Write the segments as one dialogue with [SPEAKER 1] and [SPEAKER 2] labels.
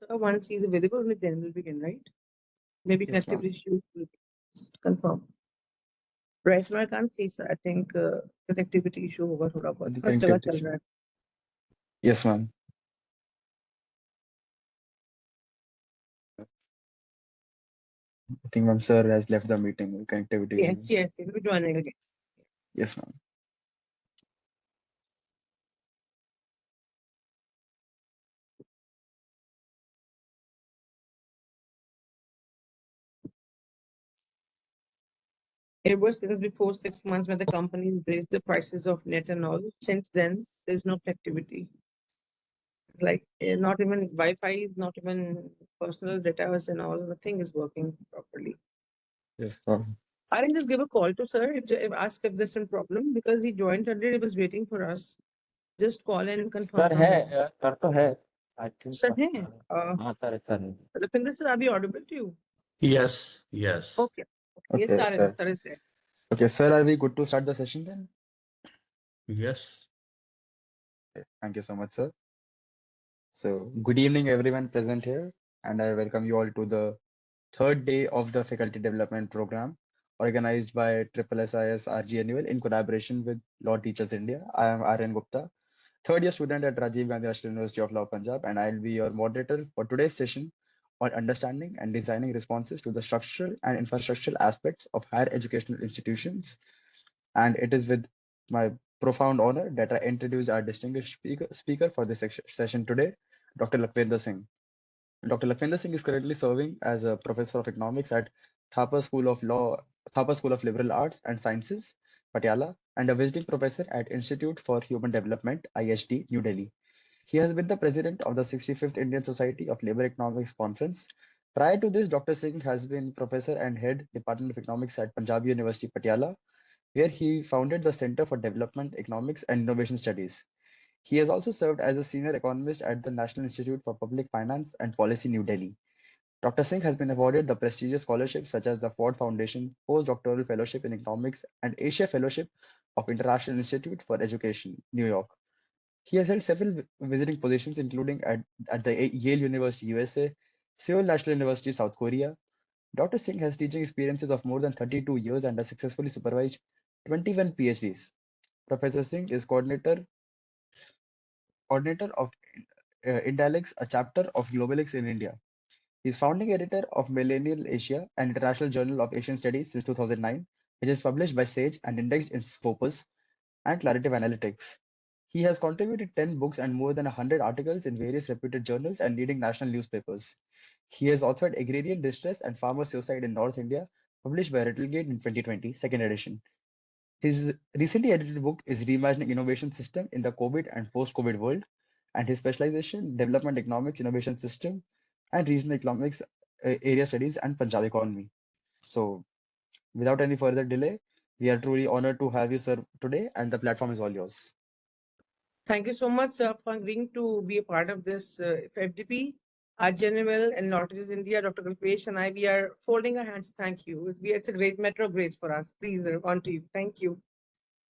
[SPEAKER 1] So once he's available, only then we'll begin, right? Maybe
[SPEAKER 2] Yes, ma'am.
[SPEAKER 1] connectivity issue. Will just confirm. Right now I can't see, sir. I think connectivity issue होगा थोड़ा बहुत.
[SPEAKER 2] The
[SPEAKER 1] हर जगह
[SPEAKER 2] connectivity
[SPEAKER 1] चल
[SPEAKER 2] issue.
[SPEAKER 1] रहा है.
[SPEAKER 2] Yes, ma'am. I think ma'am sir has left the meeting. Connectivity
[SPEAKER 1] Yes,
[SPEAKER 2] issues.
[SPEAKER 1] yes. We'll be joining again.
[SPEAKER 2] Yes, ma'am.
[SPEAKER 1] It was since before 6 months when the companies raised the prices of net and all. Since then, there's no connectivity. It's like not even Wi-Fi is not even personal data and all. Nothing is working properly.
[SPEAKER 2] Yes, ma'am.
[SPEAKER 1] I didn't just give a call to sir if ask if there's some problem because he joined earlier. He was waiting for us. Just call and confirm.
[SPEAKER 3] Sir है sir तो है I think
[SPEAKER 1] Sir, है?
[SPEAKER 3] हाँ sir है
[SPEAKER 1] Lakhwinder sir, are we audible to you?
[SPEAKER 4] Yes, yes.
[SPEAKER 1] Okay. Yes,
[SPEAKER 2] Okay.
[SPEAKER 1] sir. Sir is there.
[SPEAKER 2] Okay, sir, are we good to start the session then?
[SPEAKER 4] Yes.
[SPEAKER 2] Okay, thank you so much, sir. So, good evening, everyone present here, and I welcome you all to the third day of the Faculty Development Program organized by SSIS RGNUL in collaboration with Law Teachers India. I am Aryan Gupta, third year student at Rajiv Gandhi National University of Law, Punjab, and I'll be your moderator for today's session on understanding and designing responses to the structural and infrastructural aspects of higher educational institutions. And it is with my profound honor that I introduce our distinguished speaker for this session today, Dr. Lakhwinder Singh. Dr. Lakhwinder Singh is currently serving as a professor of economics at Thapa School of Liberal Arts and Sciences, Patiala, and a visiting professor at Institute for Human Development, IHD, New Delhi. He has been the president of the 65th Indian Society of Labor Economics Conference. Prior to this, Dr. Singh has been professor and head Department of Economics at Punjab University, Patiala, where he founded the Center for Development Economics and Innovation Studies. He has also served as a senior economist at the National Institute for Public Finance and Policy, New Delhi. Dr. Singh has been awarded the prestigious scholarships such as the Ford Foundation Postdoctoral Fellowship in Economics and Asia Fellowship of International Institute for Education, New York. He has held several visiting positions, including at the Yale University, USA, Seoul National University, South Korea. Dr. Singh has teaching experiences of more than 32 years and has successfully supervised 21 PhDs. Professor Singh is coordinator of Indalex, a chapter of Globalix in India. He is founding editor of Millennial Asia, an international journal of Asian studies since 2009, which is published by Sage and indexed in Scopus and Claritative Analytics. He has contributed 10 books and more than 100 articles in various reputed journals and leading national newspapers. He has authored Agrarian Distress and Farmer Suicide in North India, published by Rattlegate in 2020, second edition. His recently edited book is Reimagining Innovation System in the COVID and Post-COVID World, and his specialization, Development Economics, Innovation System, and Regional Economics, Area Studies, and Punjab Economy. So, without any further delay, we are truly honored to have you, sir, today, and the platform is all yours.
[SPEAKER 1] Thank you so much, sir, for agreeing to be a part of this FDP. Our General and Law Teachers India, Dr. Kalpesh and I, we are folding our hands. Thank you. It's a great matter of grace for us. Please, on to you. Thank you.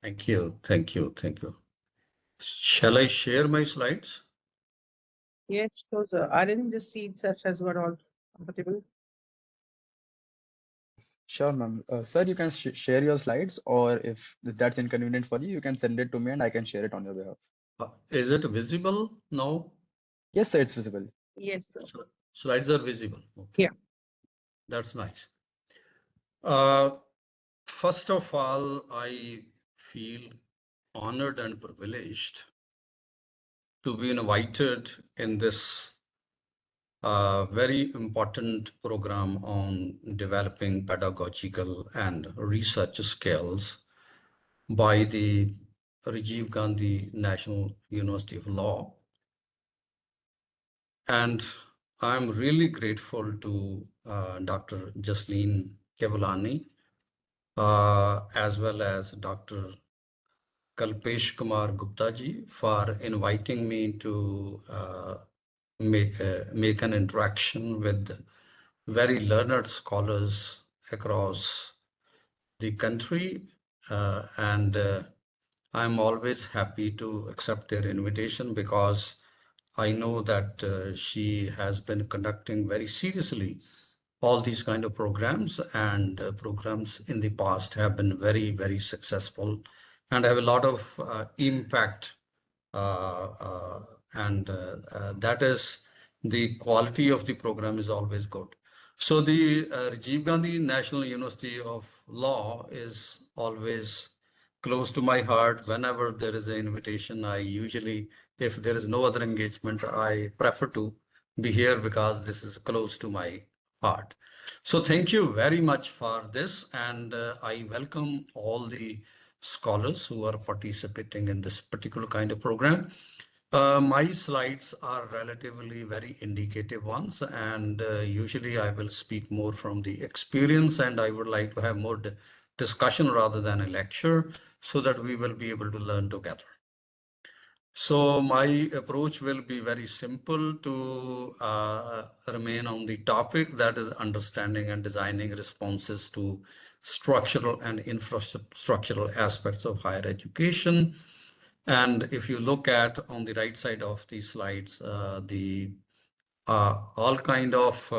[SPEAKER 4] Thank you. Thank you. Thank you. Shall I share my slides?
[SPEAKER 1] Yes, so sir. I didn't just see it such as we're all comfortable.
[SPEAKER 2] Sure, ma'am. Sir, you can share your slides, or if that's inconvenient for you, you can send it to me and I can share it on your behalf.
[SPEAKER 4] Is it visible now?
[SPEAKER 2] Yes, sir, it's visible.
[SPEAKER 1] Yes, sir.
[SPEAKER 4] Slides are visible. Okay.
[SPEAKER 1] Yeah.
[SPEAKER 4] That's nice. First of all, I feel honored and privileged to be invited in this very important program on developing pedagogical and research skills by the Rajiv Gandhi National University of Law. And I'm really grateful to Dr. Jasleen Kevalani, as well as Dr. Kalpesh Kumar Gupta ji for inviting me to make an interaction with very learned scholars across the country. And I'm always happy to accept their invitation because I know that she has been conducting very seriously all these kind of programs, and programs in the past have been very, very successful and have a lot of impact. And that is the quality of the program is always good. So the Rajiv Gandhi National University of Law is always close to my heart. Whenever there is an invitation, I usually, if there is no other engagement, I prefer to be here because this is close to my heart. So thank you very much for this, and I welcome all the scholars who are participating in this particular kind of program. My slides are relatively very indicative ones, and usually I will speak more from the experience, and I would like to have more discussion rather than a lecture so that we will be able to learn together. So my approach will be very simple to remain on the topic, that is understanding and designing responses to structural and infrastructural aspects of higher education. And if you look at on the right side of these slides, the all kind of,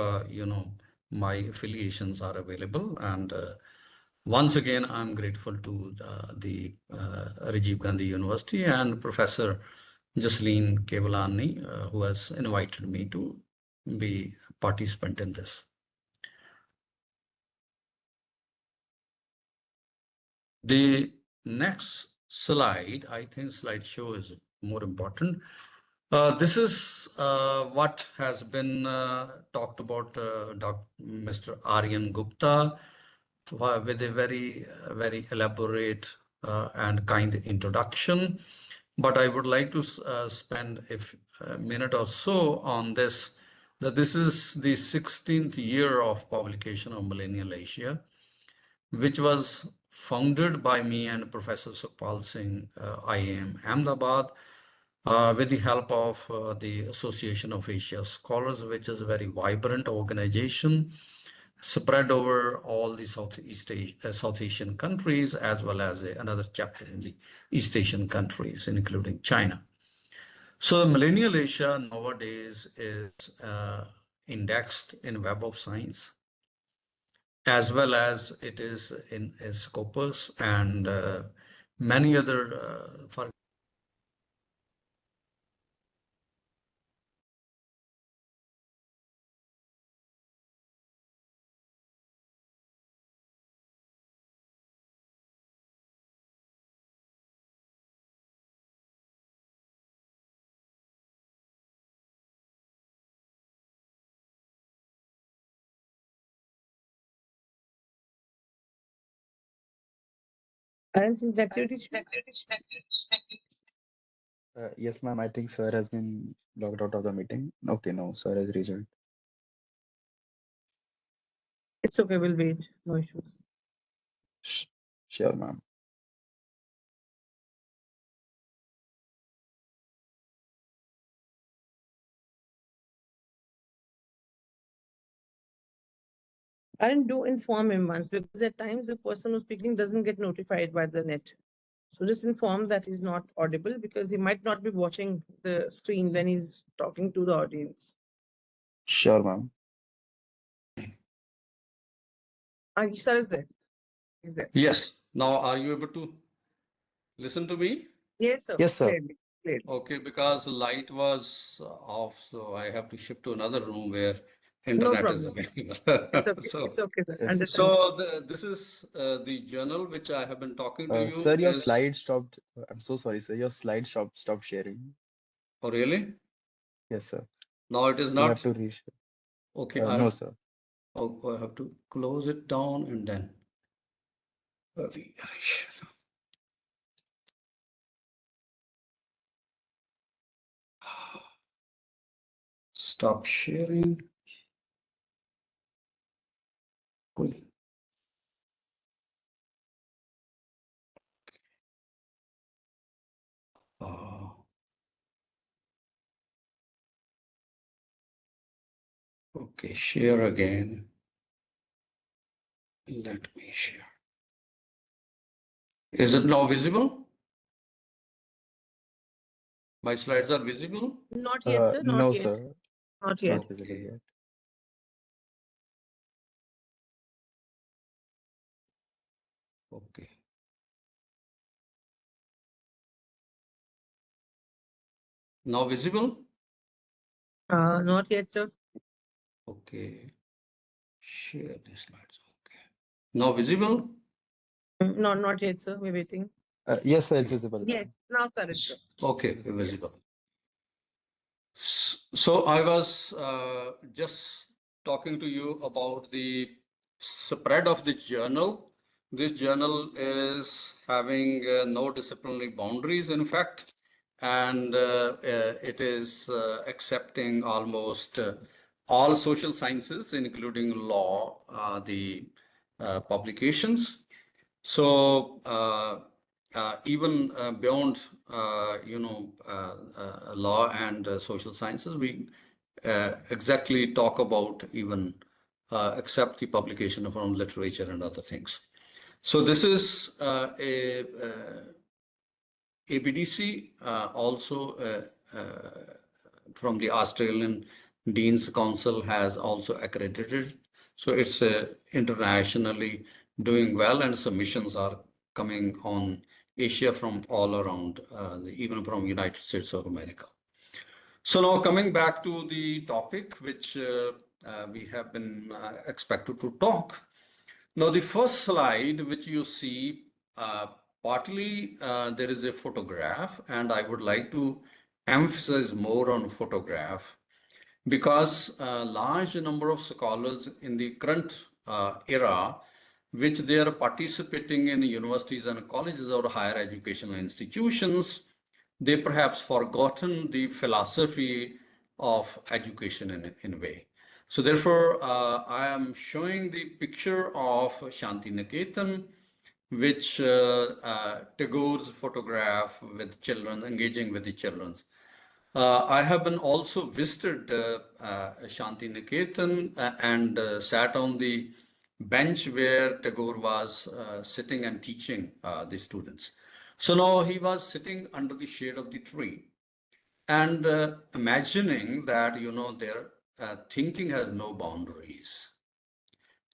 [SPEAKER 4] my affiliations are available. And once again, I'm grateful to the Rajiv Gandhi University and Professor Jasleen Kevalani, who has invited me to be a participant in this. The next slide, I think slideshow is more important. This is what has been talked about Mr. Aryan Gupta with a very elaborate and kind introduction. But I would like to spend a minute or so on this, that this is the 16th year of publication of Millennial Asia, which was founded by me and Professor Sukhpal Singh, IIM Ahmedabad, with the help of the Association of Asia Scholars, which is a very vibrant organization spread over all the South Asian countries, as well as another chapter in the East Asian countries, including China. So Millennial Asia nowadays is indexed in Web of Science, as well as it is in Scopus and many other, for
[SPEAKER 1] And some activity.
[SPEAKER 2] Yes, ma'am. I think sir has been logged out of the meeting. Okay, no, sir has rejoined.
[SPEAKER 1] It's okay, we'll wait. No issues.
[SPEAKER 2] Sure, ma'am.
[SPEAKER 1] And do inform him once, because at times the person who's speaking doesn't get notified by the net. So just inform that he's not audible, because he might not be watching the screen when he's talking to the audience.
[SPEAKER 2] Sure, ma'am.
[SPEAKER 1] Sir is there. He's there.
[SPEAKER 4] yes. Now, are you able to listen to me?
[SPEAKER 1] Yes, sir.
[SPEAKER 2] Yes, sir.
[SPEAKER 1] Clearly. Clearly.
[SPEAKER 4] Okay, because the light was off, so I have to shift to another room where
[SPEAKER 1] No
[SPEAKER 4] internet is
[SPEAKER 1] problem.
[SPEAKER 4] available.
[SPEAKER 1] It's okay.
[SPEAKER 4] So,
[SPEAKER 1] It's okay, sir.
[SPEAKER 2] Yes.
[SPEAKER 1] Understand.
[SPEAKER 4] so this is the journal which I have been talking to you.
[SPEAKER 2] Sir, your
[SPEAKER 4] is,
[SPEAKER 2] slide stopped. I'm so sorry, sir. Your slide stopped sharing.
[SPEAKER 4] oh, really?
[SPEAKER 2] Yes, sir.
[SPEAKER 4] Now it is
[SPEAKER 2] You have
[SPEAKER 4] not.
[SPEAKER 2] to reshare.
[SPEAKER 4] Okay,
[SPEAKER 2] No, sir.
[SPEAKER 4] I have to close it down and then reshare. Stop sharing. Cool. Okay, share again. Let me share. Is it now visible? My slides are visible?
[SPEAKER 1] Not yet, sir. Not
[SPEAKER 2] No,
[SPEAKER 1] yet.
[SPEAKER 2] sir.
[SPEAKER 1] Not
[SPEAKER 2] It's
[SPEAKER 1] yet.
[SPEAKER 2] not visible
[SPEAKER 4] Okay.
[SPEAKER 2] yet.
[SPEAKER 4] Okay. Now visible?
[SPEAKER 1] Not yet, sir.
[SPEAKER 4] Okay. Share the slides. Okay. Now visible?
[SPEAKER 1] No, not yet, sir. We're waiting.
[SPEAKER 2] Yes, sir, it's
[SPEAKER 4] Okay.
[SPEAKER 2] visible.
[SPEAKER 1] Yes, now, sir, it's sir.
[SPEAKER 4] Okay,
[SPEAKER 2] It's visible,
[SPEAKER 4] visible.
[SPEAKER 2] yes.
[SPEAKER 4] So I was just talking to you about the spread of the journal. This journal is having no disciplinary boundaries, in fact, and it is accepting almost all social sciences, including law, the publications. So even beyond, law and social sciences, we exactly talk about even accept the publication from literature and other things. So this is ABDC, also from the Australian Dean's Council has also accredited. So it's internationally doing well, and submissions are coming on Asia from all around, even from United States of America. So now coming back to the topic which we have been expected to talk. Now the first slide which you see, partly there is a photograph, and I would like to emphasize more on photograph because a large number of scholars in the current era, which they are participating in universities and colleges or higher educational institutions, they perhaps forgotten the philosophy of education in a way. So therefore, I am showing the picture of Shanti Niketan, which Tagore's photograph with children, engaging with the children. I have been also visited Shanti Niketan and sat on the bench where Tagore was sitting and teaching the students. So now he was sitting under the shade of the tree and imagining that, their thinking has no boundaries.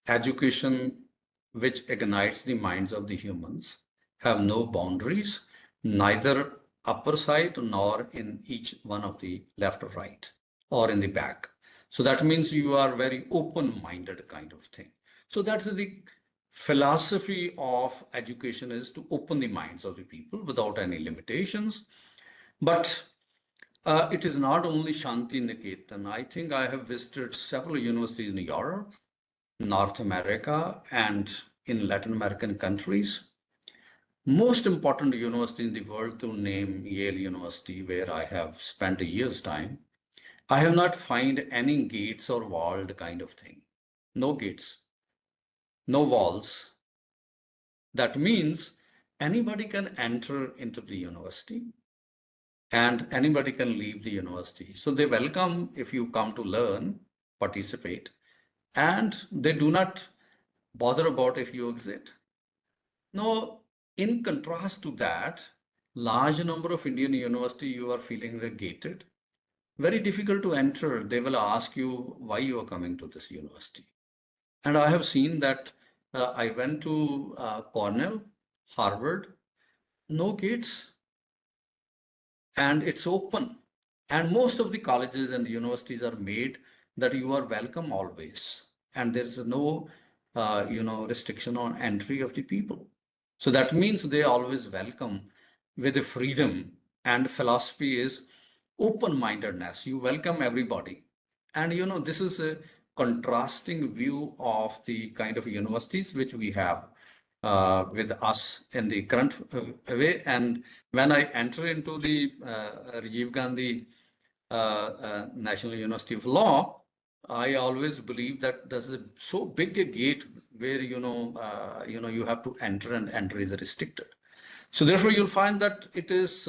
[SPEAKER 4] Education, which ignites the minds of the humans, have no boundaries, neither upper side nor in each one of the left or right or in the back. So that means you are very open-minded kind of thing. So that's the philosophy of education, is to open the minds of the people without any limitations. But it is not only Shanti Niketan. I think I have visited several universities in Europe, North America, and in Latin American countries. Most important university in the world to name Yale University, where I have spent a year's time. I have not found any gates or walled kind of thing. No gates, no walls. That means anybody can enter into the university and anybody can leave the university. So they welcome if you come to learn, participate, and they do not bother about if you exit. Now, in contrast to that, large number of Indian university, you are feeling gated, very difficult to enter. They will ask you why you are coming to this university. And I have seen that I went to Cornell, Harvard, no gates, and it's open. And most of the colleges and the universities are made that you are welcome always. And there is no, restriction on entry of the people. So that means they always welcome with the freedom, and philosophy is open-mindedness. You welcome everybody. And this is a contrasting view of the kind of universities which we have with us in the current way. And when I enter into the Rajiv Gandhi National University of Law, I always believe that there's so big a gate where you have to enter, and enter is restricted. So therefore, you'll find that it is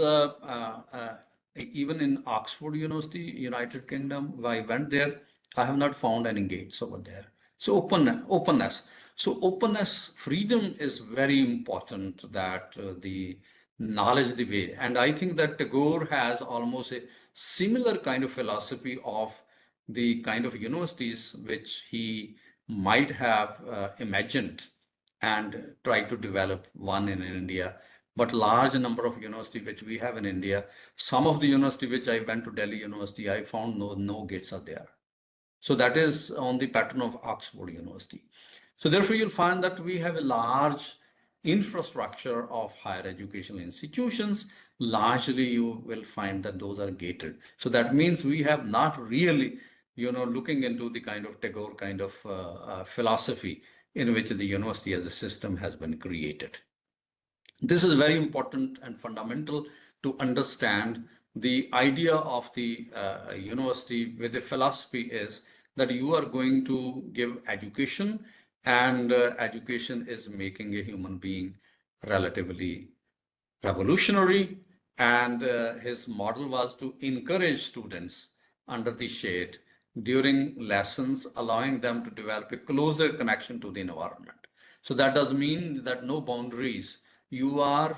[SPEAKER 4] even in Oxford University, United Kingdom. I went there, I have not found any gates over there. So openness. So openness, freedom is very important. That the knowledge the way. And I think that Tagore has almost a similar kind of philosophy of the kind of universities which he might have imagined and tried to develop one in India. But large number of universities which we have in India, some of the university which I went to Delhi University, I found no gates are there. So that is on the pattern of Oxford University. So therefore, you'll find that we have a large infrastructure of higher educational institutions. Largely, you will find that those are gated. So that means we have not really, looking into the kind of Tagore kind of philosophy in which the university as a system has been created. This is very important and fundamental to understand. The idea of the university with the philosophy is that you are going to give education, and education is making a human being relatively revolutionary. And his model was to encourage students under the shade during lessons, allowing them to develop a closer connection to the environment. So that does mean that no boundaries. You are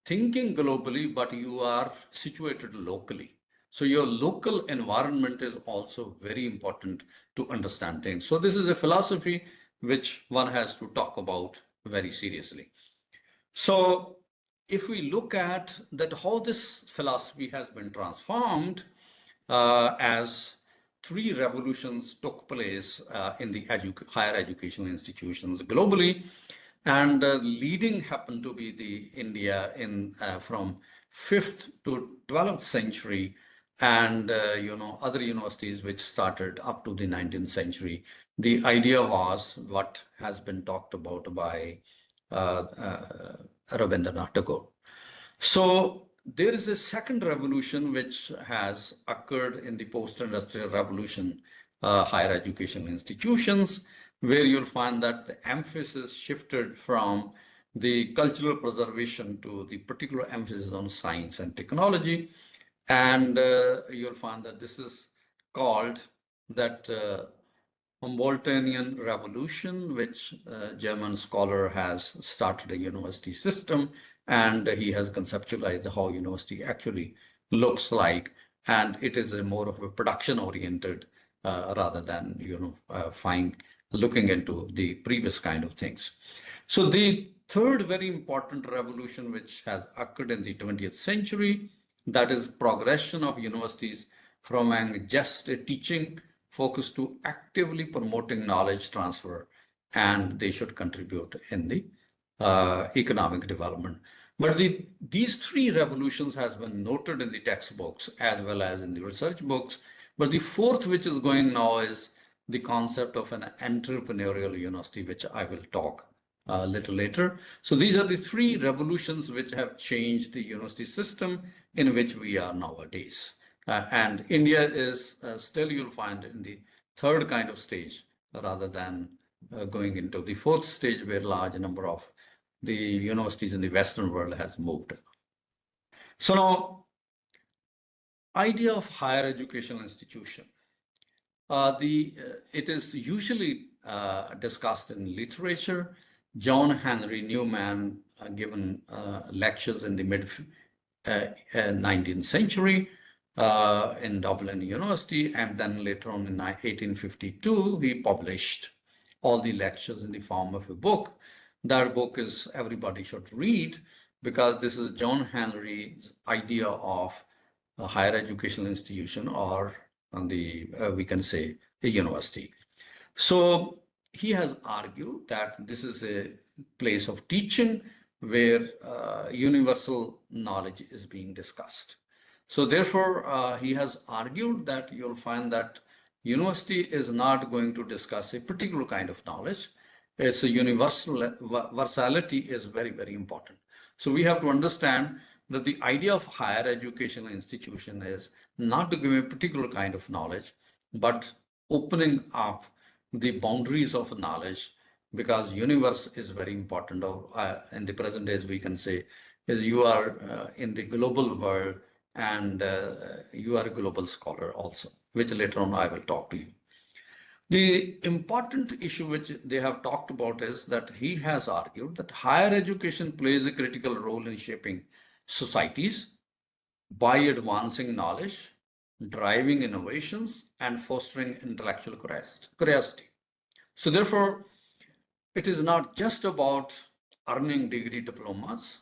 [SPEAKER 4] thinking globally, but you are situated locally. So your local environment is also very important to understand things. So this is a philosophy which one has to talk about very seriously. So if we look at that, how this philosophy has been transformed as three revolutions took place in the higher educational institutions globally, and leading happened to be the India in from 5th to 12th century, and other universities which started up to the 19th century. The idea was what has been talked about by Rabindranath Tagore. So there is a second revolution which has occurred in the post-industrial revolution, higher educational institutions, where you'll find that the emphasis shifted from the cultural preservation to the particular emphasis on science and technology. And you'll find that this is called that Humboldtian revolution, which a German scholar has started a university system, and he has conceptualized how university actually looks like, and it is a more of a production oriented rather than looking into the previous kind of things. So the third very important revolution which has occurred in the 20th century, that is progression of universities from just a teaching focus to actively promoting knowledge transfer, and they should contribute in the economic development. But these three revolutions has been noted in the textbooks as well as in the research books. But the fourth, which is going now, is the concept of an entrepreneurial university, which I will talk a little later. So these are the three revolutions which have changed the university system in which we are nowadays. And India is still, you'll find, in the third kind of stage rather than going into the fourth stage, where large number of the universities in the Western world has moved. So now, idea of higher educational institution. It is usually discussed in literature. John Henry Newman given lectures in the mid 19th century in Dublin University, and then later on in 1852 he published all the lectures in the form of a book. That book is everybody should read, because this is John Henry's idea of a higher educational institution, or we can say a university. So he has argued that this is a place of teaching where universal knowledge is being discussed. So therefore, he has argued that you'll find that university is not going to discuss a particular kind of knowledge. It's a universality is very, very important. So we have to understand that the idea of higher educational institution is not to give a particular kind of knowledge, but opening up the boundaries of knowledge, because universe is very important. In the present days, we can say, is you are in the global world, and you are a global scholar also, which later on I will talk to you. The important issue which they have talked about is that he has argued that higher education plays a critical role in shaping societies by advancing knowledge, driving innovations, and fostering intellectual curiosity. So therefore, it is not just about earning degree diplomas.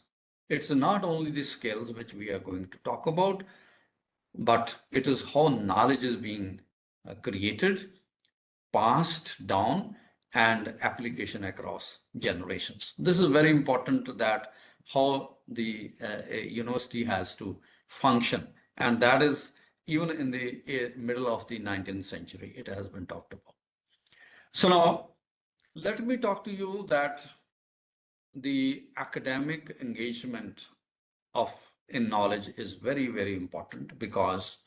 [SPEAKER 4] It's not only the skills which we are going to talk about, but it is how knowledge is being created, passed down, and application across generations. This is very important, that how the university has to function, and that is even in the middle of the 19th century, it has been talked about. So now, let me talk to you that the academic engagement in knowledge is very, very important, because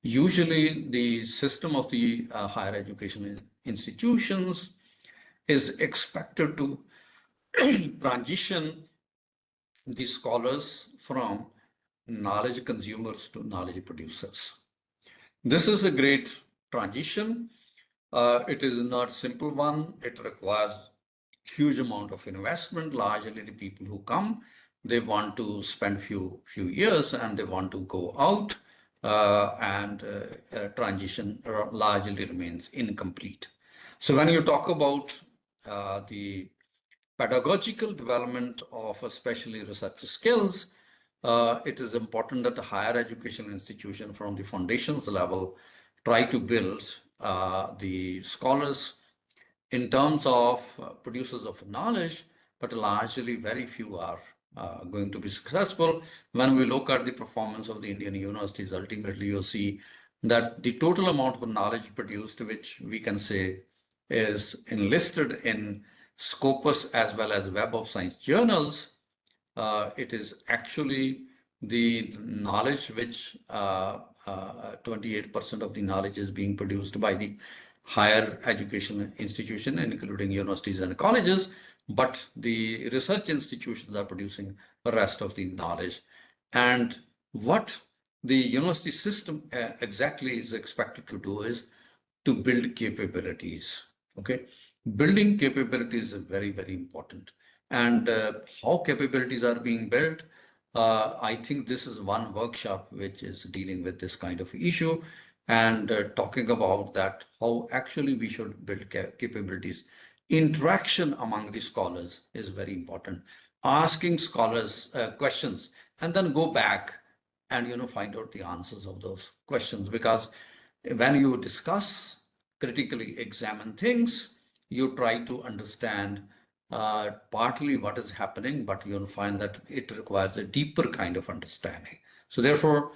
[SPEAKER 4] usually the system of the higher education institutions is expected to transition the scholars from knowledge consumers to knowledge producers. This is a great transition. It is not simple one. It requires huge amount of investment. Largely the people who come, they want to spend few years and they want to go out, and transition largely remains incomplete. So when you talk about the pedagogical development of especially research skills, it is important that the higher education institution from the foundations level try to build the scholars in terms of producers of knowledge, but largely very few are going to be successful. When we look at the performance of the Indian universities, ultimately you'll see that the total amount of knowledge produced, which we can say is enlisted in Scopus as well as Web of Science journals, it is actually the knowledge which 28% of the knowledge is being produced by the higher education institution, including universities and colleges, but the research institutions are producing the rest of the knowledge. And what the university system exactly is expected to do is to build capabilities. Okay, building capabilities is very, very important. And how capabilities are being built, I think this is one workshop which is dealing with this kind of issue, and talking about that, how actually we should build capabilities. Interaction among the scholars is very important. Asking scholars questions and then go back and find out the answers of those questions, because when you discuss, critically examine things, you try to understand partly what is happening, but you'll find that it requires a deeper kind of understanding. So therefore,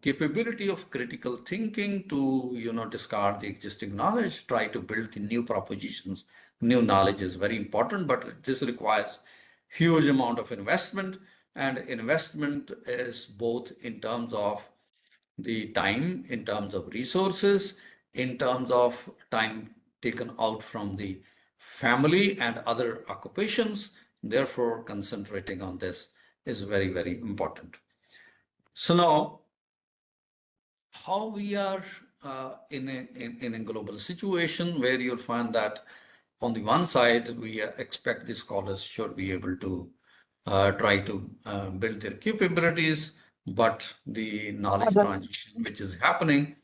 [SPEAKER 4] capability of critical thinking to discard the existing knowledge, try to build the new propositions, new knowledge is very important, but this requires huge amount of investment, and investment is both in terms of the time, in terms of resources, in terms of time taken out from the family and other occupations. Therefore, concentrating on this is very, very important. So now, how we are in a global situation where you'll find that on the one side, we expect the scholars should be able to try to build their capabilities, but the knowledge transition which is happening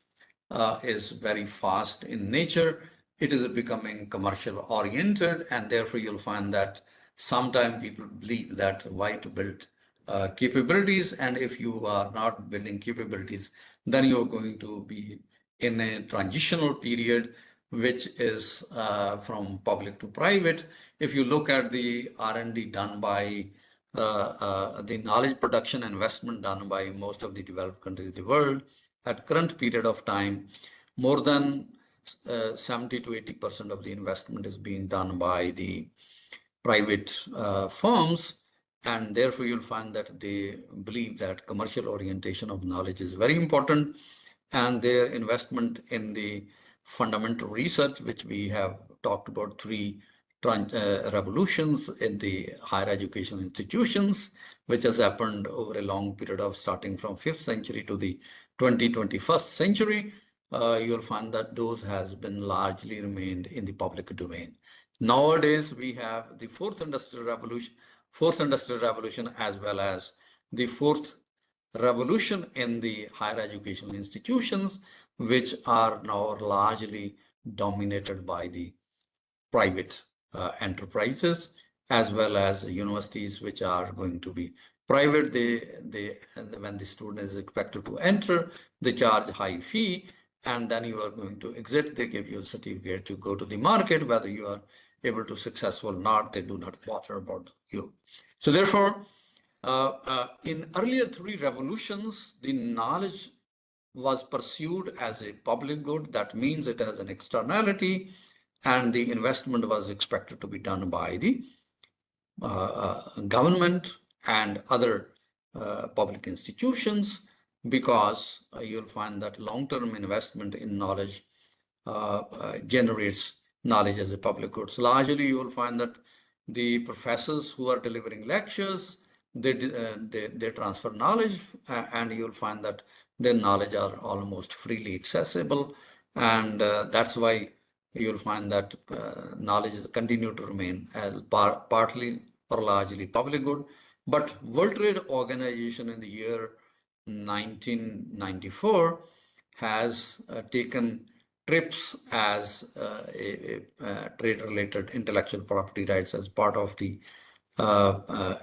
[SPEAKER 4] is very fast in nature. It is becoming commercial oriented, and therefore you'll find that sometimes people believe that why to build capabilities, and if you are not building capabilities, then you're going to be in a transitional period, which is from public to private. If you look at the R&D done by the knowledge production investment done by most of the developed countries of the world, at current period of time, more than 70 to 80% of the investment is being done by the private firms, and therefore you'll find that they believe that commercial orientation of knowledge is very important, and their investment in the fundamental research, which we have talked about, three revolutions in the higher education institutions, which has happened over a long period of starting from 5th century to the 21st century, you'll find that those has been largely remained in the public domain. Nowadays, we have the fourth industrial revolution as well as the fourth revolution in the higher educational institutions, which are now largely dominated by the private enterprises, as well as universities which are going to be private. When the student is expected to enter, they charge high fee, and then you are going to exit. They give you a certificate to go to the market. Whether you are able to successful or not, they do not bother about you. So therefore, in earlier three revolutions, the knowledge was pursued as a public good. That means it has an externality, and the investment was expected to be done by the government and other public institutions, because you'll find that long-term investment in knowledge generates knowledge as a public good. So largely, you will find that the professors who are delivering lectures, they transfer knowledge, and you'll find that their knowledge are almost freely accessible, and that's why you'll find that knowledge continue to remain as partly or largely public good. But World Trade Organization in the year 1994 has taken TRIPS as trade-related intellectual property rights as part of the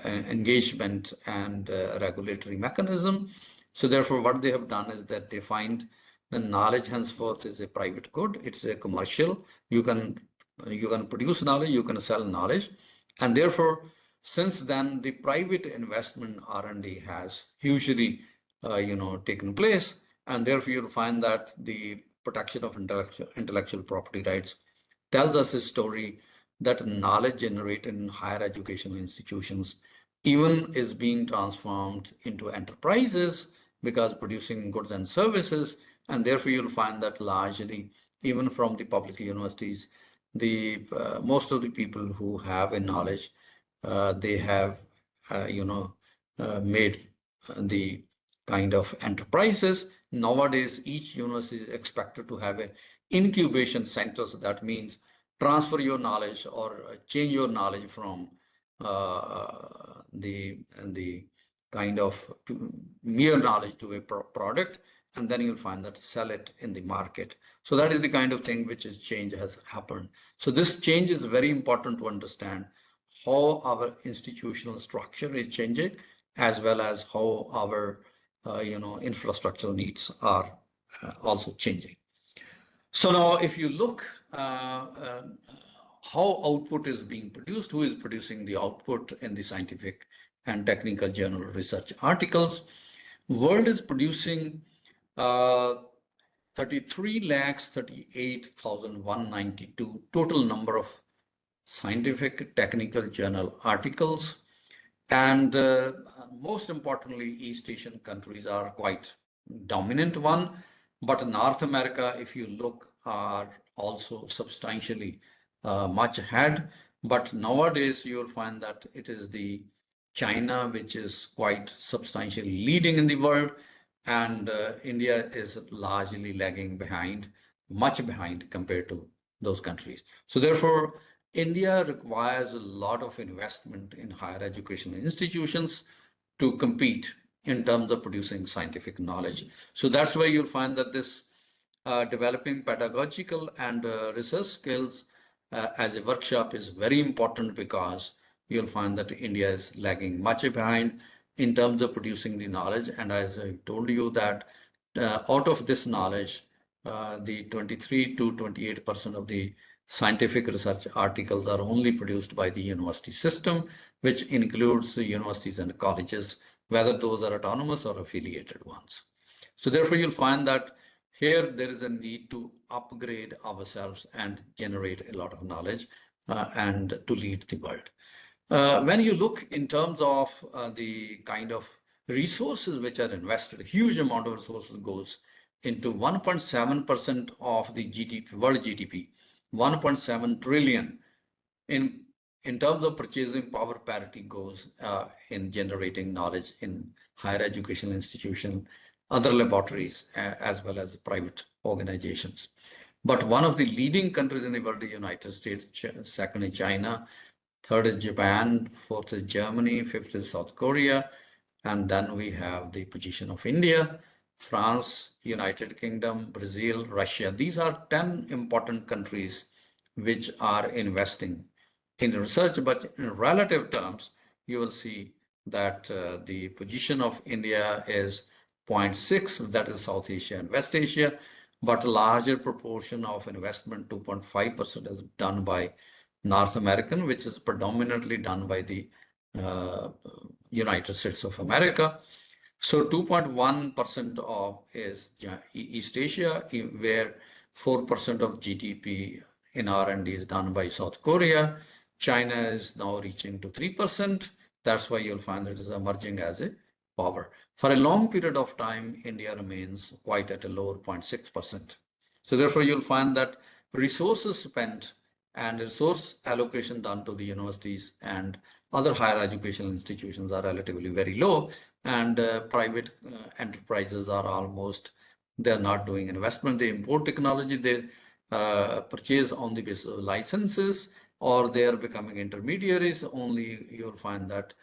[SPEAKER 4] engagement and regulatory mechanism. So therefore, what they have done is that they find the knowledge henceforth is a private good. It's a commercial. You can produce knowledge, you can sell knowledge, and therefore, since then, the private investment R&D has hugely, taken place, and therefore you'll find that the protection of intellectual property rights tells us a story that knowledge generated in higher educational institutions even is being transformed into enterprises, because producing goods and services, and therefore you'll find that largely, even from the public universities, the most of the people who have a knowledge, they have made the kind of enterprises. Nowadays, each university is expected to have a incubation center. So that means transfer your knowledge or change your knowledge from the kind of mere knowledge to a product, and then you'll find that sell it in the market. So that is the kind of thing which is change has happened. So this change is very important to understand how our institutional structure is changing, as well as how our infrastructural needs are also changing. So now, if you look how output is being produced, who is producing the output in the scientific and technical journal research articles, world is producing 33,38,192 total number of scientific technical journal articles. And most importantly, East Asian countries are quite dominant one, but North America, if you look, are also substantially much ahead. But nowadays, you'll find that it is the China which is quite substantially leading in the world, and India is largely lagging behind, much behind compared to those countries. So therefore, India requires a lot of investment in higher education institutions to compete in terms of producing scientific knowledge. So that's why you'll find that this developing pedagogical and research skills as a workshop is very important, because you'll find that India is lagging much behind in terms of producing the knowledge. And as I told you that out of this knowledge, the 23 to 28% of the scientific research articles are only produced by the university system, which includes the universities and colleges, whether those are autonomous or affiliated ones. So therefore, you'll find that here there is a need to upgrade ourselves and generate a lot of knowledge and to lead the world. When you look in terms of the kind of resources which are invested, a huge amount of resources goes into 1.7% of the GDP, world GDP, 1.7 trillion in terms of purchasing power parity goes in generating knowledge in higher educational institutions, other laboratories, as well as private organizations. But one of the leading countries in the world is the United States, second is China, third is Japan, fourth is Germany, fifth is South Korea, And then we have the position of India, France, United Kingdom, Brazil, Russia. These are 10 important countries which are investing in research, but in relative terms, you will see that the position of India is 0.6, that is South Asia and West Asia, but a larger proportion of investment, 2.5%, is done by North American, which is predominantly done by the United States of America. So 2.1% of is East Asia, where 4% of GDP in R&D is done by South Korea. China is now reaching to 3%. That's why you'll find that it is emerging as a power. For a long period of time, India remains quite at a lower 0.6%. So therefore, you'll find that resources spent and resource allocation done to the universities and other higher educational institutions are relatively very low, and private enterprises are almost, they're not doing investment. They import technology, they purchase on the basis of licenses, or they are becoming intermediaries. Only you'll find that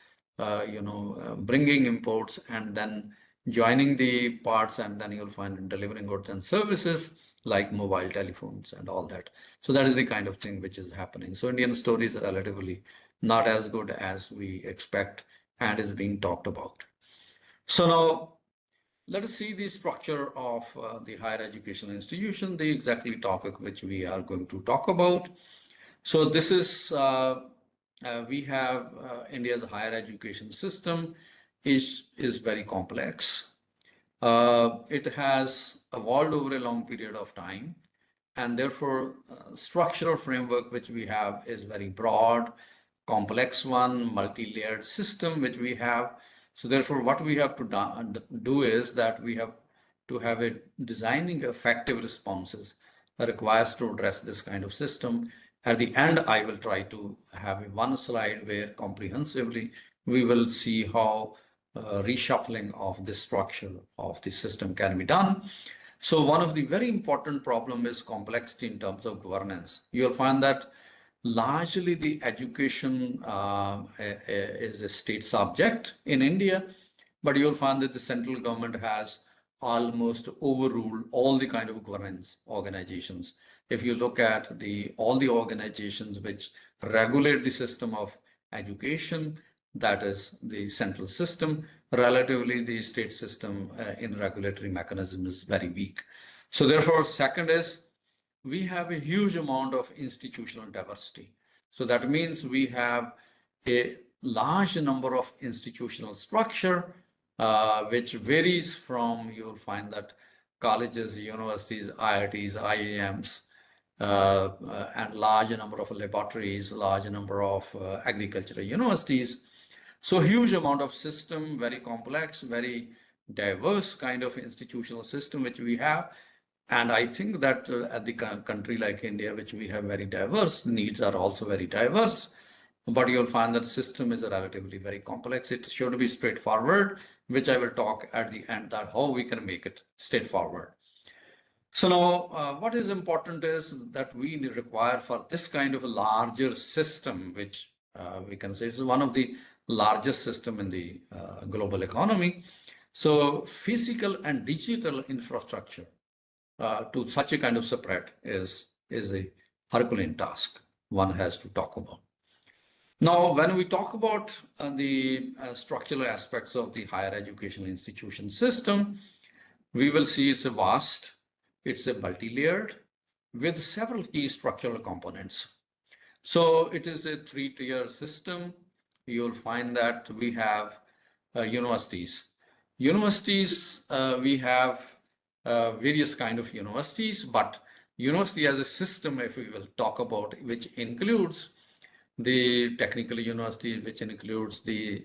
[SPEAKER 4] bringing imports and then joining the parts, and then you'll find delivering goods and services like mobile telephones and all that. So that is the kind of thing which is happening. So Indian stories are relatively not as good as we expect and is being talked about. So now let us see the structure of the higher education institution, the exactly topic which we are going to talk about. So this is, we have India's higher education system is very complex. It has evolved over a long period of time, and therefore structural framework which we have is very broad, complex one, multi-layered system which we have. So therefore what we have to do is that we have to have a designing effective responses requires to address this kind of system. At the end, I will try to have one slide where comprehensively we will see how reshuffling of the structure of the system can be done. So one of the very important problem is complexity in terms of governance. You'll find that largely the education is a state subject in India, but you'll find that the central government has almost overruled all the kind of governance organizations. If you look at all the organizations which regulate the system of education, that is the central system, relatively the state system in regulatory mechanism is very weak. So therefore, second is we have a huge amount of institutional diversity. So that means we have a large number of institutional structure, which varies from, you'll find that colleges, universities, IITs, IIMs, and large number of laboratories, large number of agricultural universities. So huge amount of system, very complex, very diverse kind of institutional system which we have. And I think that at the country like India, which we have very diverse, needs are also very diverse. But you'll find that system is relatively very complex. It should be straightforward, which I will talk at the end that how we can make it straightforward. So now what is important is that we require for this kind of a larger system, which we can say is one of the largest system in the global economy. So physical and digital infrastructure to such a kind of spread is a Herculean task one has to talk about. Now, when we talk about the structural aspects of the higher educational institution system, we will see it's a vast, it's a multi-layered with several key structural components. So it is a three-tier system. You'll find that we have universities. Universities, we have various kind of universities, but university as a system, if we will talk about, which includes the technical universities, which includes the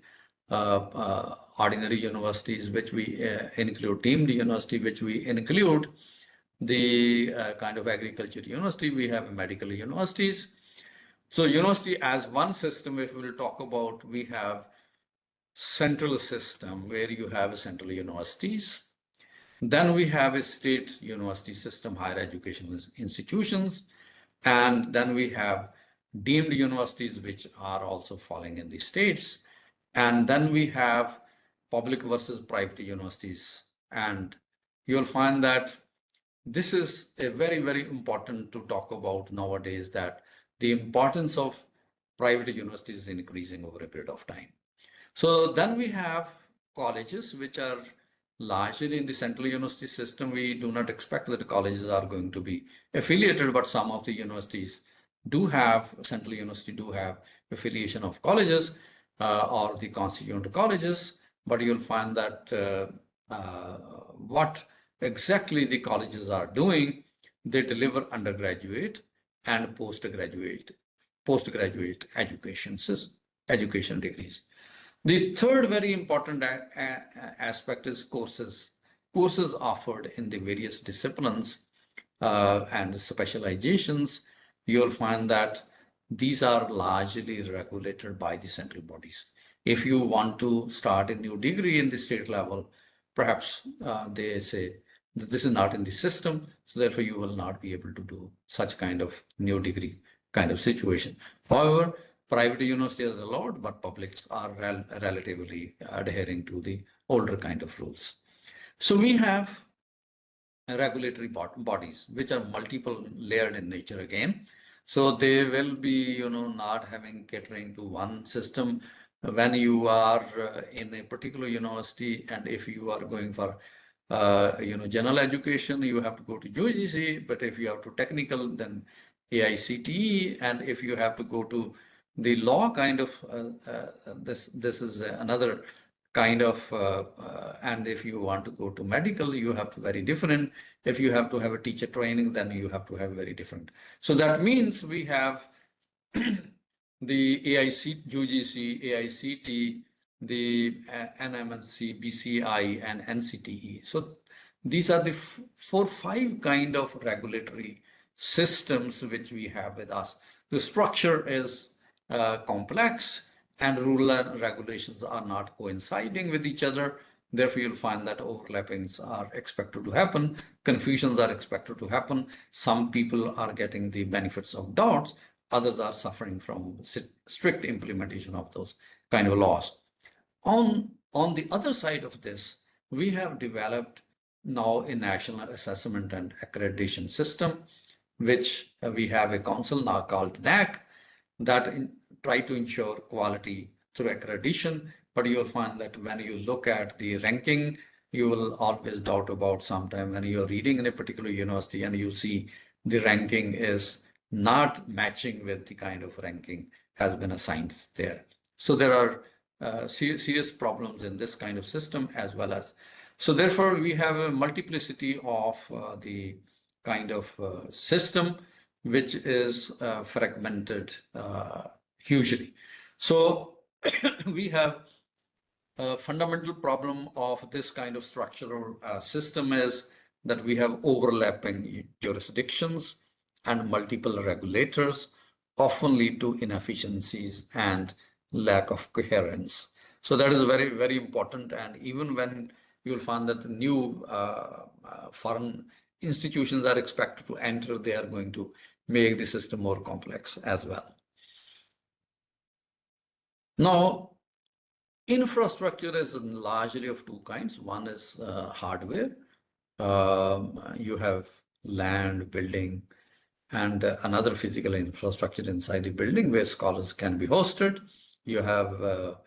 [SPEAKER 4] ordinary universities, which we include deemed university, which we include the kind of agriculture university, we have medical universities. So university as one system, if we will talk about, we have central system where you have central universities. Then we have a state university system, higher education institutions. And then we have deemed universities, which are also falling in the states. And then we have public versus private universities. And you'll find that this is a very, very important to talk about nowadays, that the importance of private universities is increasing over a period of time. So then we have colleges which are largely in the central university system. We do not expect that the colleges are going to be affiliated, but some of the universities do have, central university do have affiliation of colleges or the constituent colleges, but you'll find that what exactly the colleges are doing, they deliver undergraduate and postgraduate education degrees. The third very important aspect is courses. Courses offered in the various disciplines and specializations, you'll find that these are largely regulated by the central bodies. If you want to start a new degree in the state level, perhaps they say that this is not in the system, so therefore you will not be able to do such kind of new degree kind of situation. However, private universities are allowed, but publics are relatively adhering to the older kind of rules. So we have regulatory bodies which are multiple layered in nature again. So they will be, not having catering to one system. When you are in a particular university, and if you are going for general education, you have to go to UGC, but if you have to technical, then HEIs, and if you have to go to the law kind of, this is another kind of, and if you want to go to medical, you have to very different. If you have to have a teacher training, then you have to have very different. So that means we have the AIC, UGC, AICT, the NMNC, BCI, and NCTE. So these are the 4-5 kind of regulatory systems which we have with us. The structure is complex, and rule and regulations are not coinciding with each other. Therefore, you'll find that overlappings are expected to happen, confusions are expected to happen. Some people are getting the benefits of doubts, others are suffering from strict implementation of those kind of laws. On the other side of this, we have developed now a national assessment and accreditation system, which we have a council now called NAC that try to ensure quality through accreditation. But you'll find that when you look at the ranking, you will always doubt about sometime when you're reading in a particular university and you see the ranking is not matching with the kind of ranking has been assigned there. So there are serious problems in this kind of system as well as. So therefore, we have a multiplicity of the kind of system which is fragmented hugely. So we have a fundamental problem of this kind of structural system is that we have overlapping jurisdictions and multiple regulators, often lead to inefficiencies and lack of coherence. So that is very, very important. And even when you'll find that the new foreign institutions are expected to enter, they are going to make the system more complex as well. Now, infrastructure is largely of two kinds. One is hardware. You have land, building, and another physical infrastructure inside the building where scholars can be hosted. You have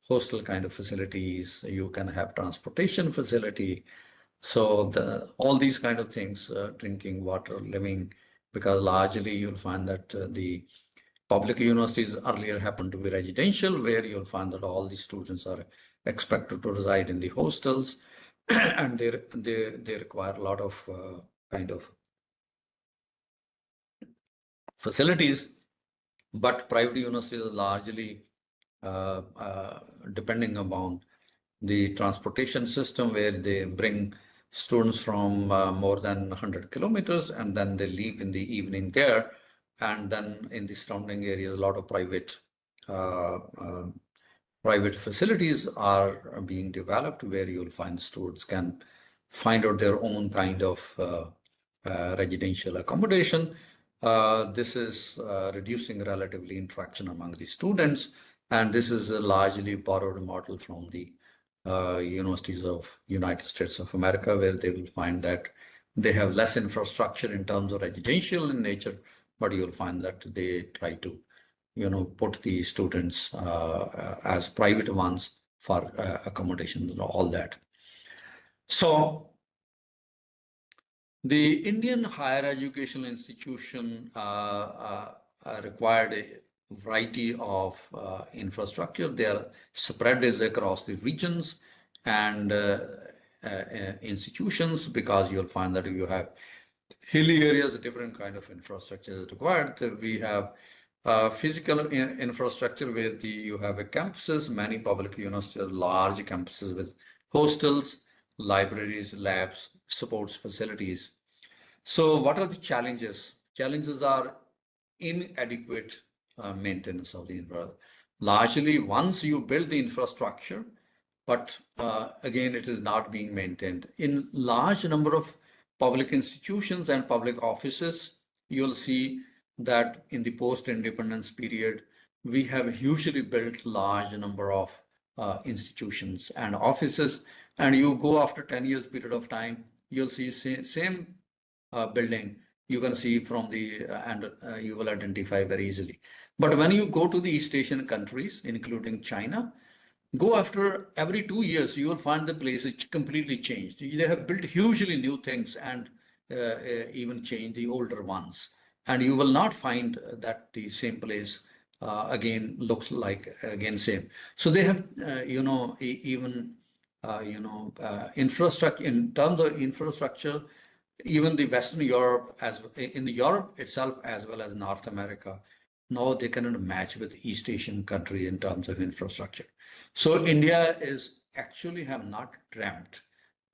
[SPEAKER 4] hostel kind of facilities. You can have transportation facility. So all these kind of things, drinking water, living, because largely you'll find that the public universities earlier happened to be residential, where you'll find that all the students are expected to reside in the hostels, and they require a lot of kind of facilities. But private universities are largely depending upon the transportation system, where they bring students from more than 100 kilometers, and then they leave in the evening there. And then in the surrounding areas, a lot of private facilities are being developed, where you'll find students can find out their own kind of residential accommodation. This is reducing relatively interaction among the students, and this is a largely borrowed model from the universities of United States of America, where they will find that they have less infrastructure in terms of residential in nature, but you'll find that they try to, put the students as private ones for accommodation and all that. So the Indian higher educational institution required a variety of infrastructure. They are spread across the regions and institutions, because you'll find that you have hilly areas, different kind of infrastructure is required. We have physical infrastructure where you have campuses, many public universities, large campuses with hostels, libraries, labs, sports facilities. So what are the challenges? Challenges are inadequate maintenance of the infrastructure. Largely, once you build the infrastructure, but again, it is not being maintained. In large number of public institutions and public offices, you'll see that in the post-independence period, we have hugely built large number of institutions and offices, and you go after 10 years period of time, you'll see same building you can see from the and you will identify very easily. But when you go to the East Asian countries, including China, go after every 2 years, you will find the place is completely changed. They have built hugely new things and even changed the older ones. And you will not find that the same place again looks like again same. So they have, even, infrastructure, in terms of infrastructure, even the Western Europe, as in the Europe itself, as well as North America, now they cannot match with East Asian country in terms of infrastructure. So India is actually have not dreamt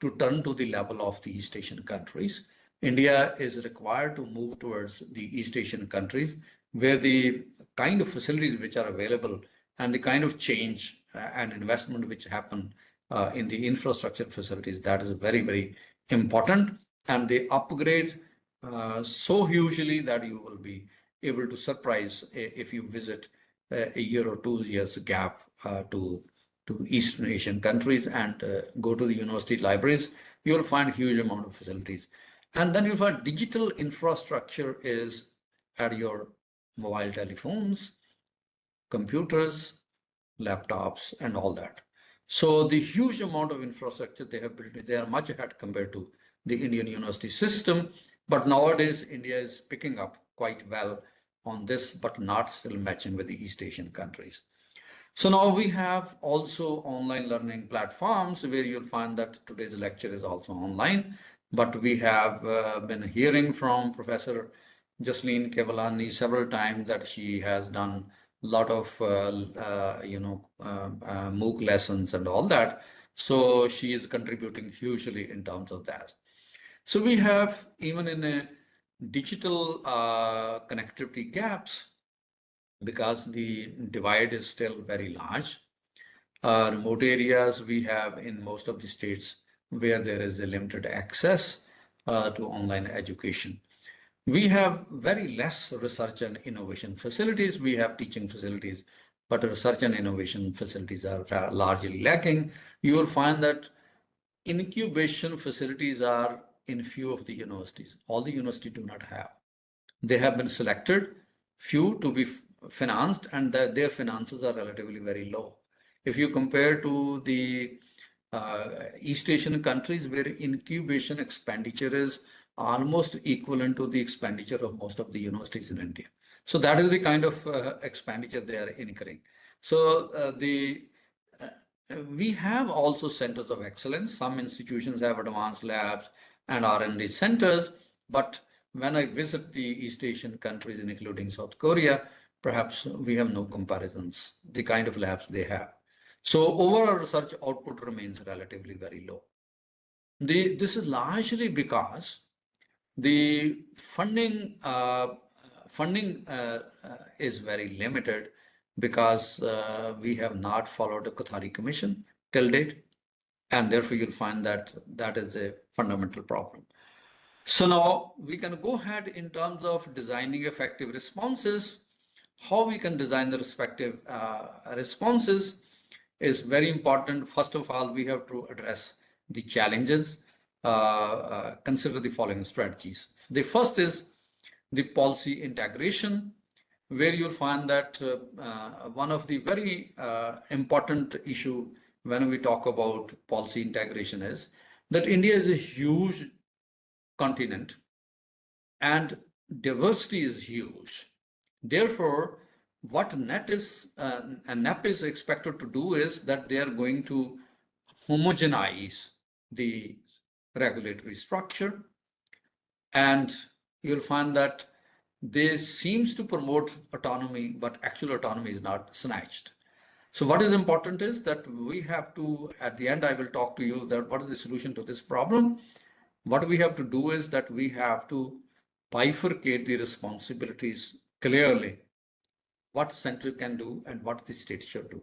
[SPEAKER 4] to turn to the level of the East Asian countries. India is required to move towards the East Asian countries, where the kind of facilities which are available and the kind of change and investment which happen in the infrastructure facilities, that is very, very important. And they upgrade so hugely that you will be able to surprise if you visit a year or 2 years gap to Eastern Asian countries and go to the university libraries. You will find huge amount of facilities. And then you'll find digital infrastructure is at your mobile telephones, computers, laptops, and all that. So the huge amount of infrastructure they have built, they are much ahead compared to the Indian university system. But nowadays, India is picking up quite well on this, but not still matching with the East Asian countries. So now we have also online learning platforms where you'll find that today's lecture is also online. But we have been hearing from Professor Jasleen Kevalani several times that she has done a lot of, MOOC lessons and all that. So she is contributing hugely in terms of that. So we have, even in a digital connectivity gaps, because the divide is still very large. Remote areas we have in most of the states where there is a limited access to online education. We have very less research and innovation facilities. We have teaching facilities, but research and innovation facilities are largely lacking. You will find that incubation facilities are in few of the universities. All the universities do not have. They have been selected, few to be financed, and their finances are relatively very low. If you compare to the East Asian countries, where incubation expenditure is almost equivalent to the expenditure of most of the universities in India. So that is the kind of expenditure they are incurring. So we have also centers of excellence. Some institutions have advanced labs and R&D centers, but when I visit the East Asian countries, including South Korea, perhaps we have no comparisons, the kind of labs they have. So overall research output remains relatively very low. This is largely because the funding is very limited, because we have not followed the Kothari Commission till date, and therefore you'll find that that is a fundamental problem. So now we can go ahead in terms of designing effective responses. How we can design the respective responses is very important. First of all, we have to address the challenges, consider the following strategies. The first is the policy integration, where you'll find that one of the very important issue when we talk about policy integration is that India is a huge continent and diversity is huge. Therefore, what NEP is expected to do is that they are going to homogenize the regulatory structure, and you'll find that they seems to promote autonomy, but actual autonomy is not snatched. So what is important is that we have to, at the end, I will talk to you that what is the solution to this problem. What we have to do is that we have to bifurcate the responsibilities clearly, what center can do and what the state should do.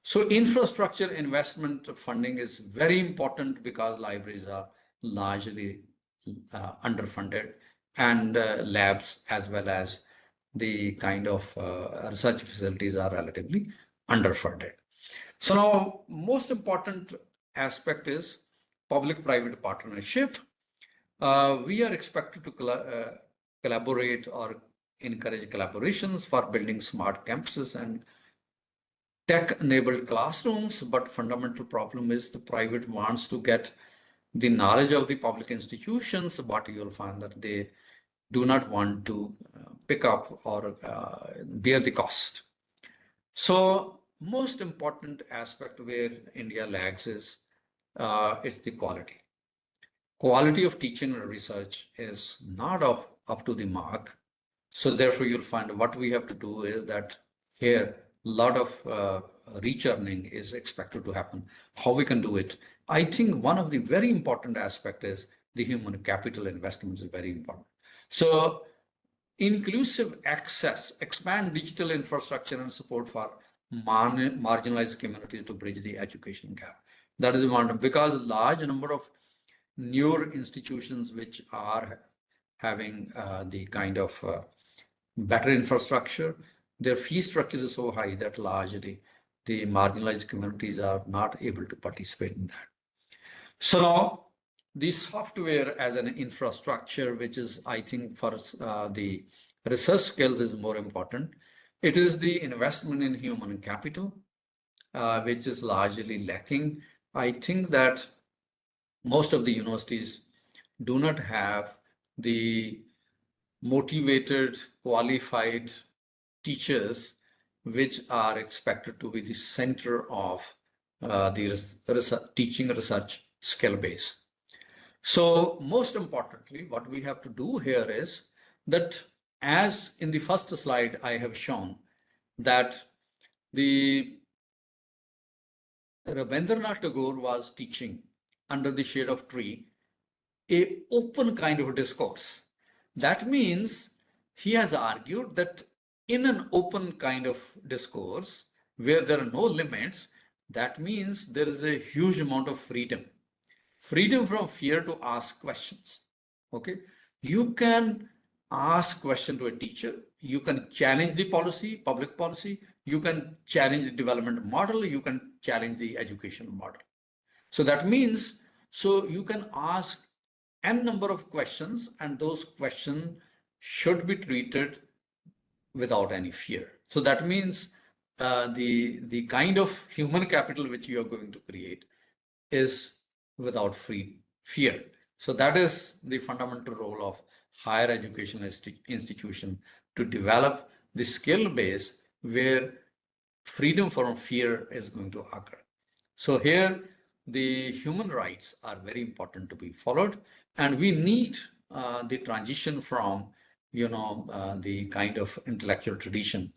[SPEAKER 4] So infrastructure investment funding is very important because libraries are largely underfunded, and labs as well as the kind of research facilities are relatively underfunded. So now most important aspect is public-private partnership. We are expected to collaborate or encourage collaborations for building smart campuses and tech-enabled classrooms, but fundamental problem is the private wants to get the knowledge of the public institutions, but you'll find that they do not want to pick up or bear the cost. So most important aspect where India lags is it's the quality. Quality of teaching and research is not up to the mark. So therefore you'll find what we have to do is that here a lot of rechurning is expected to happen. How we can do it? I think one of the very important aspect is the human capital investments is very important. So inclusive access, expand digital infrastructure and support for marginalized communities to bridge the education gap. That is important because a large number of newer institutions which are having the kind of better infrastructure, their fee structures are so high that largely the marginalized communities are not able to participate in that. So now the software as an infrastructure, which is, I think, for the research skills is more important. It is the investment in human capital, which is largely lacking. I think that most of the universities do not have the motivated, qualified teachers, which are expected to be the center of the teaching research skill base. So most importantly, what we have to do here is that, as in the first slide I have shown, that the Rabindranath Tagore was teaching under the shade of tree, a open kind of discourse. That means he has argued that in an open kind of discourse where there are no limits, that means there is a huge amount of freedom. Freedom from fear to ask questions. Okay, you can ask question to a teacher, you can challenge the policy, public policy, you can challenge the development model, you can challenge the education model. So that means, so you can ask n number of questions, and those questions should be treated without any fear. So that means the kind of human capital which you are going to create is without fear. So that is the fundamental role of higher education institution, to develop the skill base where freedom from fear is going to occur. So here the human rights are very important to be followed, and we need the transition from the kind of intellectual tradition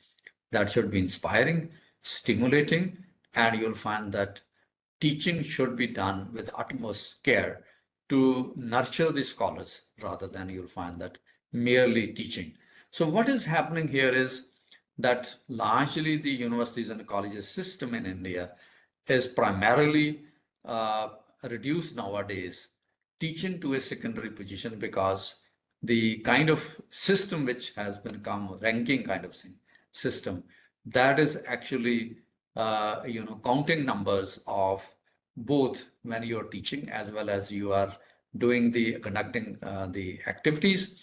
[SPEAKER 4] that should be inspiring, stimulating, and you'll find that teaching should be done with utmost care to nurture the scholars rather than you'll find that merely teaching. So what is happening here is that largely the universities and colleges system in India is primarily reduced nowadays, teaching to a secondary position, because the kind of system which has become ranking kind of system, that is actually counting numbers of both when you're teaching as well as you are doing conducting the activities.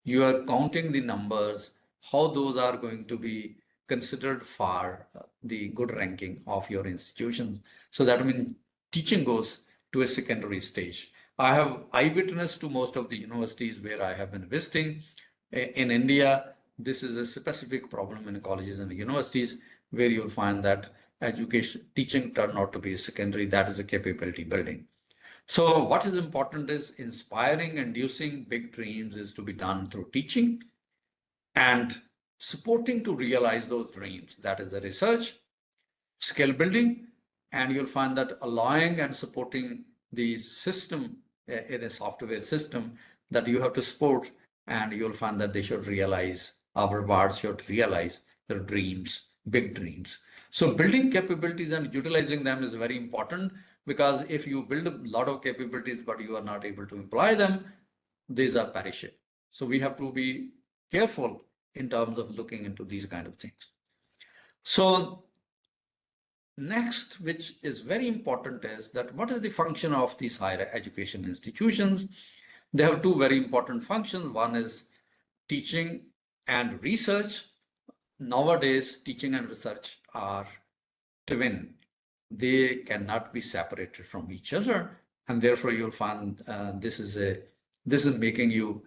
[SPEAKER 4] You are counting the numbers, how those are going to be considered for the good ranking of your institutions. So that means teaching goes to a secondary stage. I have eyewitness to most of the universities where I have been visiting. In India, this is a specific problem in colleges and universities where you'll find that teaching turn out to be secondary. That is a capability building. So what is important is inspiring, inducing big dreams is to be done through teaching and supporting to realize those dreams. That is the research, skill building, and you'll find that allowing and supporting the system in a software system that you have to support, and you'll find that they should realize, our wards should realize their dreams, big dreams. So building capabilities and utilizing them is very important, because if you build a lot of capabilities but you are not able to employ them, these are perishable. So we have to be careful in terms of looking into these kind of things. So next, which is very important, is that what is the function of these higher education institutions? They have two very important functions. One is teaching and research. Nowadays, teaching and research are twin. They cannot be separated from each other, and therefore you'll find this is making you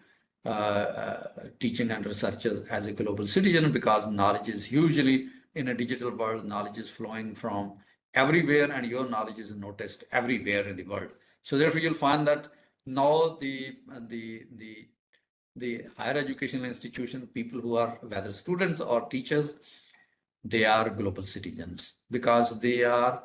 [SPEAKER 4] teaching and research as a global citizen, because knowledge is usually in a digital world, knowledge is flowing from everywhere, and your knowledge is noticed everywhere in the world. So therefore you'll find that now the higher educational institutions, people who are whether students or teachers, they are global citizens, because they are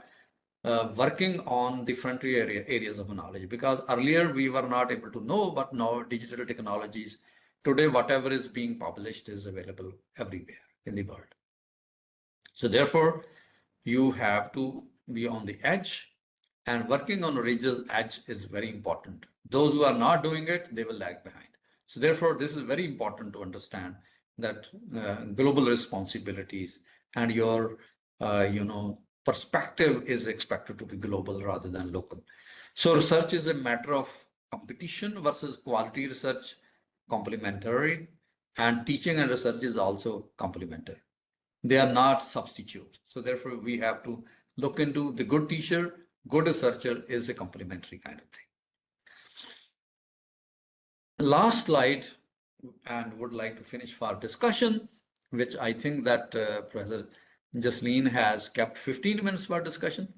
[SPEAKER 4] working on the frontier areas of knowledge. Because earlier we were not able to know, but now digital technologies, today whatever is being published is available everywhere in the world. So therefore you have to be on the edge, and working on Ridge's edge is very important. Those who are not doing it, they will lag behind. So therefore, this is very important to understand that global responsibilities and your, perspective is expected to be global rather than local. So research is a matter of competition versus quality research, complementary, and teaching and research is also complementary. They are not substitutes. So therefore, we have to look into the good teacher, good researcher is a complementary kind of thing. Last slide, and would like to finish for discussion, which I think that Professor Jasleen has kept 15 minutes for discussion,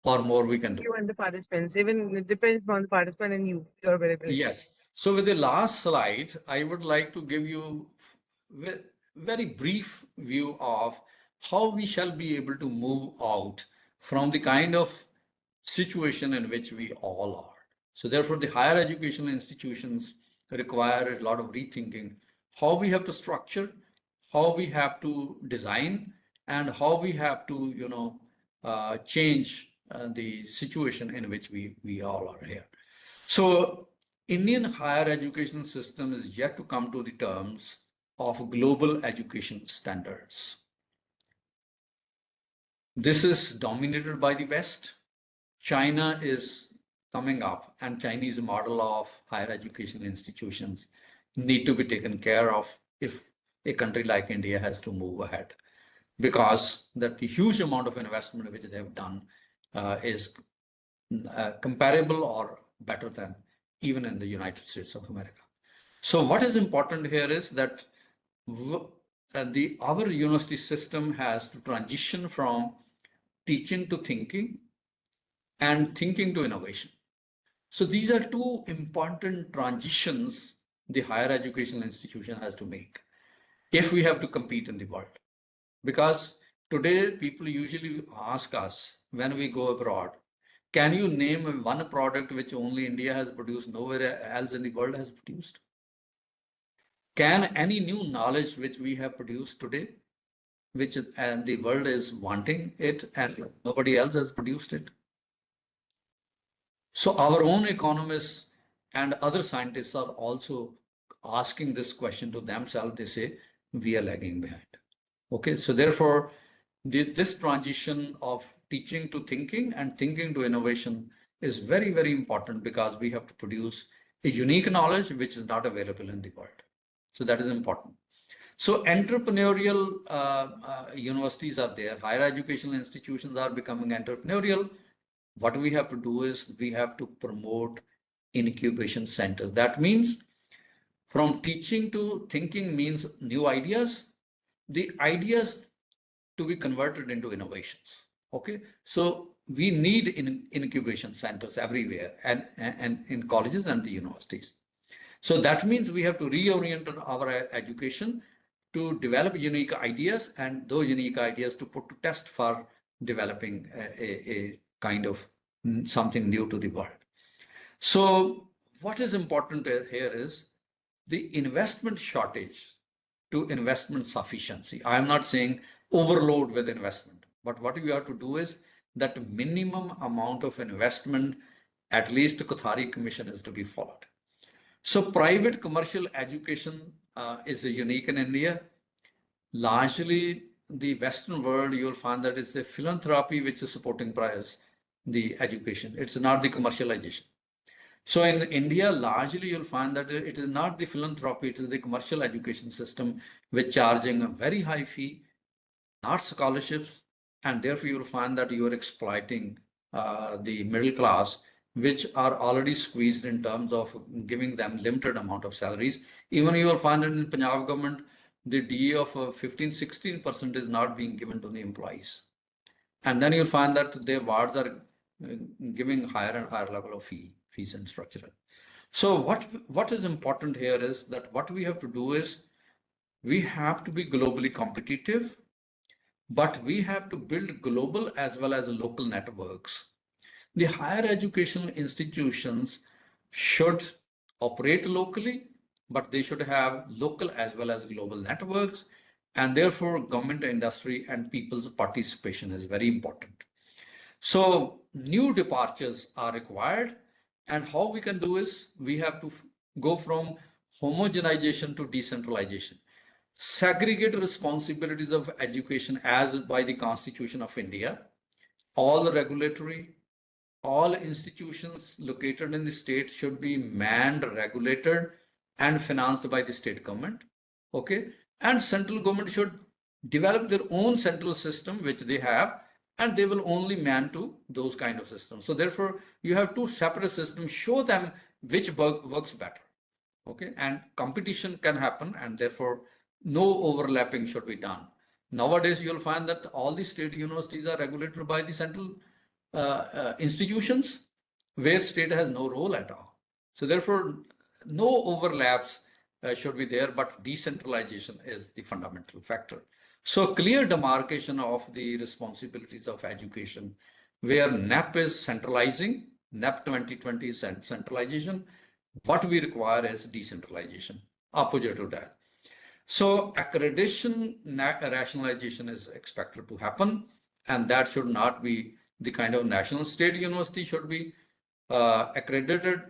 [SPEAKER 4] or more we can do.
[SPEAKER 1] You and the participants, even it depends on the participant and your availability.
[SPEAKER 4] Yes. So with the last slide, I would like to give you very brief view of how we shall be able to move out from the kind of situation in which we all are. So therefore, the higher educational institutions require a lot of rethinking, how we have to structure, how we have to design, and how we have to, change the situation in which we all are here. So Indian higher education system is yet to come to the terms of global education standards. This is dominated by the West. China is coming up, and Chinese model of higher education institutions need to be taken care of if a country like India has to move ahead, because that the huge amount of investment which they have done is comparable or better than even in the United States of America. So what is important here is that our university system has to transition from teaching to thinking and thinking to innovation. So these are two important transitions the higher educational institution has to make if we have to compete in the world. Because today people usually ask us when we go abroad, can you name one product which only India has produced, nowhere else in the world has produced? Can any new knowledge which we have produced today, which and the world is wanting it and nobody else has produced it? So our own economists and other scientists are also asking this question to themselves. They say, we are lagging behind. Okay, so therefore, this transition of teaching to thinking and thinking to innovation is very, very important, because we have to produce a unique knowledge which is not available in the world. So that is important. So entrepreneurial universities are there. Higher educational institutions are becoming entrepreneurial. What we have to do is we have to promote incubation centers. That means from teaching to thinking means new ideas, the ideas to be converted into innovations. Okay, so we need incubation centers everywhere, and in colleges and the universities. So that means we have to reorient our education to develop unique ideas, and those unique ideas to put to test for developing a kind of something new to the world. So what is important here is the investment shortage to investment sufficiency. I am not saying overload with investment, but what we have to do is that minimum amount of investment, at least the Kothari Commission, is to be followed. So private commercial education is unique in India. Largely, the Western world, you will find that it's the philanthropy which is supporting the education. It's not the commercialization. So in India, largely you'll find that it is not the philanthropy, it is the commercial education system which charging a very high fee, not scholarships, and therefore you'll find that you are exploiting the middle class, which are already squeezed in terms of giving them limited amount of salaries. Even you will find that in Punjab government, the DA of 15-16% is not being given to the employees. And then you'll find that their wards are giving higher and higher level of fees and structure. So what is important here is that what we have to do is we have to be globally competitive, but we have to build global as well as local networks. The higher educational institutions should operate locally, but they should have local as well as global networks. And therefore, government, industry, and people's participation is very important. So new departures are required. And how we can do is we have to go from homogenization to decentralization. Segregate responsibilities of education as by the Constitution of India. All regulatory, all institutions located in the state should be manned, regulated, and financed by the state government. Okay, and central government should develop their own central system, which they have, and they will only man to those kind of systems. So therefore, you have two separate systems. Show them which works better. Okay, and competition can happen, and therefore no overlapping should be done. Nowadays, you'll find that all the state universities are regulated by the central institutions, where state has no role at all. So therefore, no overlaps should be there, but decentralization is the fundamental factor. So clear demarcation of the responsibilities of education, where NAP is centralizing, NAP 2020 is centralization. What we require is decentralization, opposite to that. So accreditation rationalization is expected to happen, and that should not be the kind of national state university should be accredited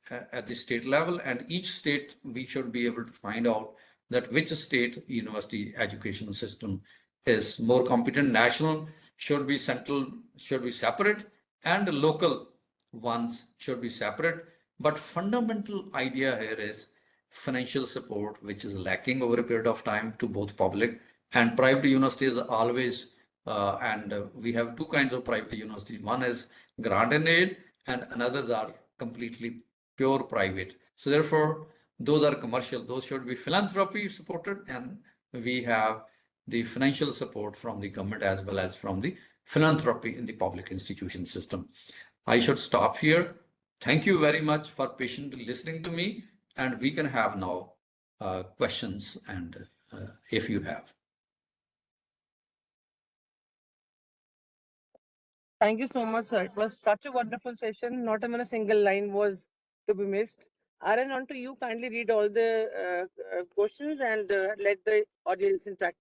[SPEAKER 4] at the state level, and each state we should be able to find out that which state university education system is more competent. National should be central, should be separate, and local ones should be separate. But fundamental idea here is financial support, which is lacking over a period of time to both public and private universities always. And we have two kinds of private universities. One is grant and aid, and another are completely pure private. So therefore, those are commercial. Those should be philanthropy supported, and we have the financial support from the government as well as from the philanthropy in the public institution system. I should stop here. Thank you very much for patiently listening to me, and we can have now questions, and if you have.
[SPEAKER 1] Thank you so much, sir. It was such a wonderful session. Not even a single line was to be missed. Aaron, on to you. Kindly read all the questions and let the audience interact.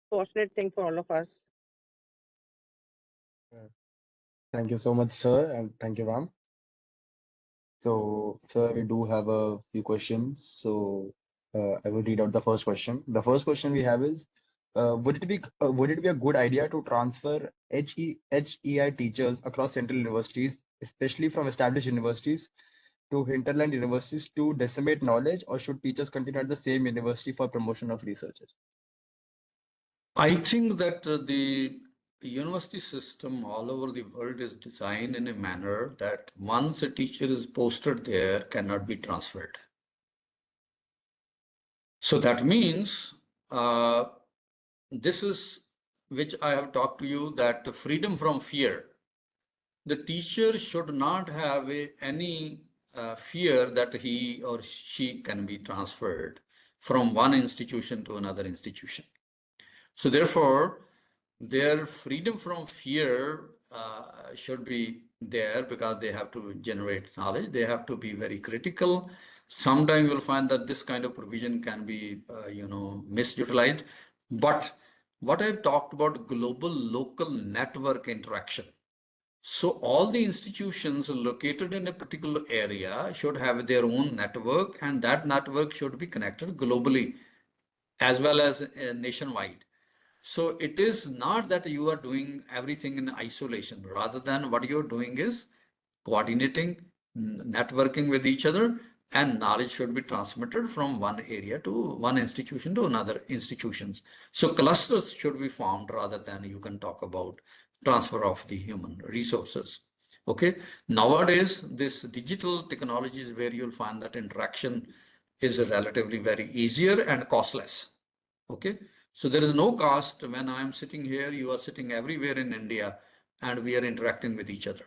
[SPEAKER 1] Fortunate thing for all of us.
[SPEAKER 2] Thank you so much, sir, and thank you, ma'am. So, sir, we do have a few questions. So, I will read out the first question. The first question we have is, would it be a good idea to transfer HEI teachers across central universities, especially from established universities, to hinterland universities to disseminate knowledge, or should teachers continue at the same university for promotion of researchers?
[SPEAKER 4] I think that the university system all over the world is designed in a manner that once a teacher is posted there, cannot be transferred. So that means this is which I have talked to you, that freedom from fear. The teacher should not have any fear that he or she can be transferred from one institution to another institution. So therefore, their freedom from fear should be there, because they have to generate knowledge. They have to be very critical. Sometimes you'll find that this kind of provision can be, misutilized. But what I've talked about, global local network interaction. So all the institutions located in a particular area should have their own network, and that network should be connected globally as well as nationwide. So it is not that you are doing everything in isolation, rather than what you're doing is coordinating, networking with each other, and knowledge should be transmitted from one area to one institution to another institutions. So clusters should be formed rather than you can talk about transfer of the human resources. Okay. Nowadays, this digital technology is where you'll find that interaction is relatively very easier and costless. Okay. So there is no cost when I'm sitting here, you are sitting everywhere in India, and we are interacting with each other.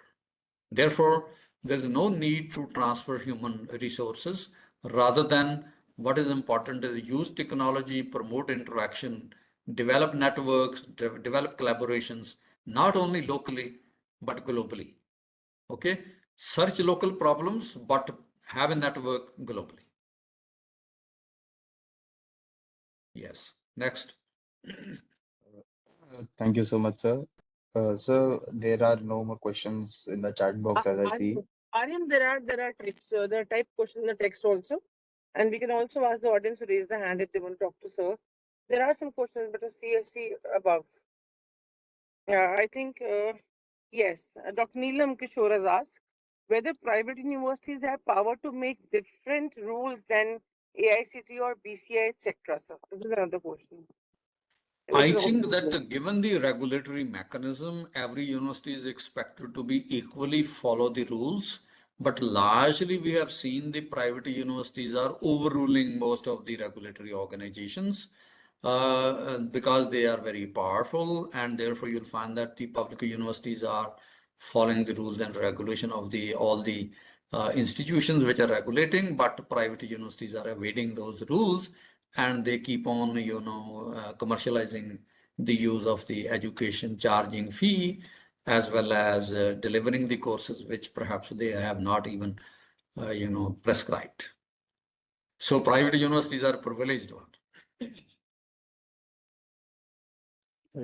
[SPEAKER 4] Therefore, there is no need to transfer human resources. Rather than, what is important is use technology, promote interaction, develop networks, develop collaborations, not only locally, but globally. Okay. Search local problems, but have a network globally. Yes. Next.
[SPEAKER 2] Thank you so much, sir. So there are no more questions in the chat box as I see.
[SPEAKER 1] Aryan, there are types. There are type questions in the text also, and we can also ask the audience to raise the hand if they want to talk to sir. There are some questions, but see above. Yeah, I think yes. Dr. Neelam Kishore has asked whether private universities have power to make different rules than AICT or BCI, etc. So this is another question.
[SPEAKER 4] I think that given the regulatory mechanism, every university is expected to be equally follow the rules. But largely, we have seen the private universities are overruling most of the regulatory organizations because they are very powerful, and therefore you'll find that the public universities are following the rules and regulation of all the institutions which are regulating, but private universities are evading those rules, and they keep on, commercializing the use of the education, charging fee, as well as delivering the courses which perhaps they have not even, prescribed. So private universities are a privileged one.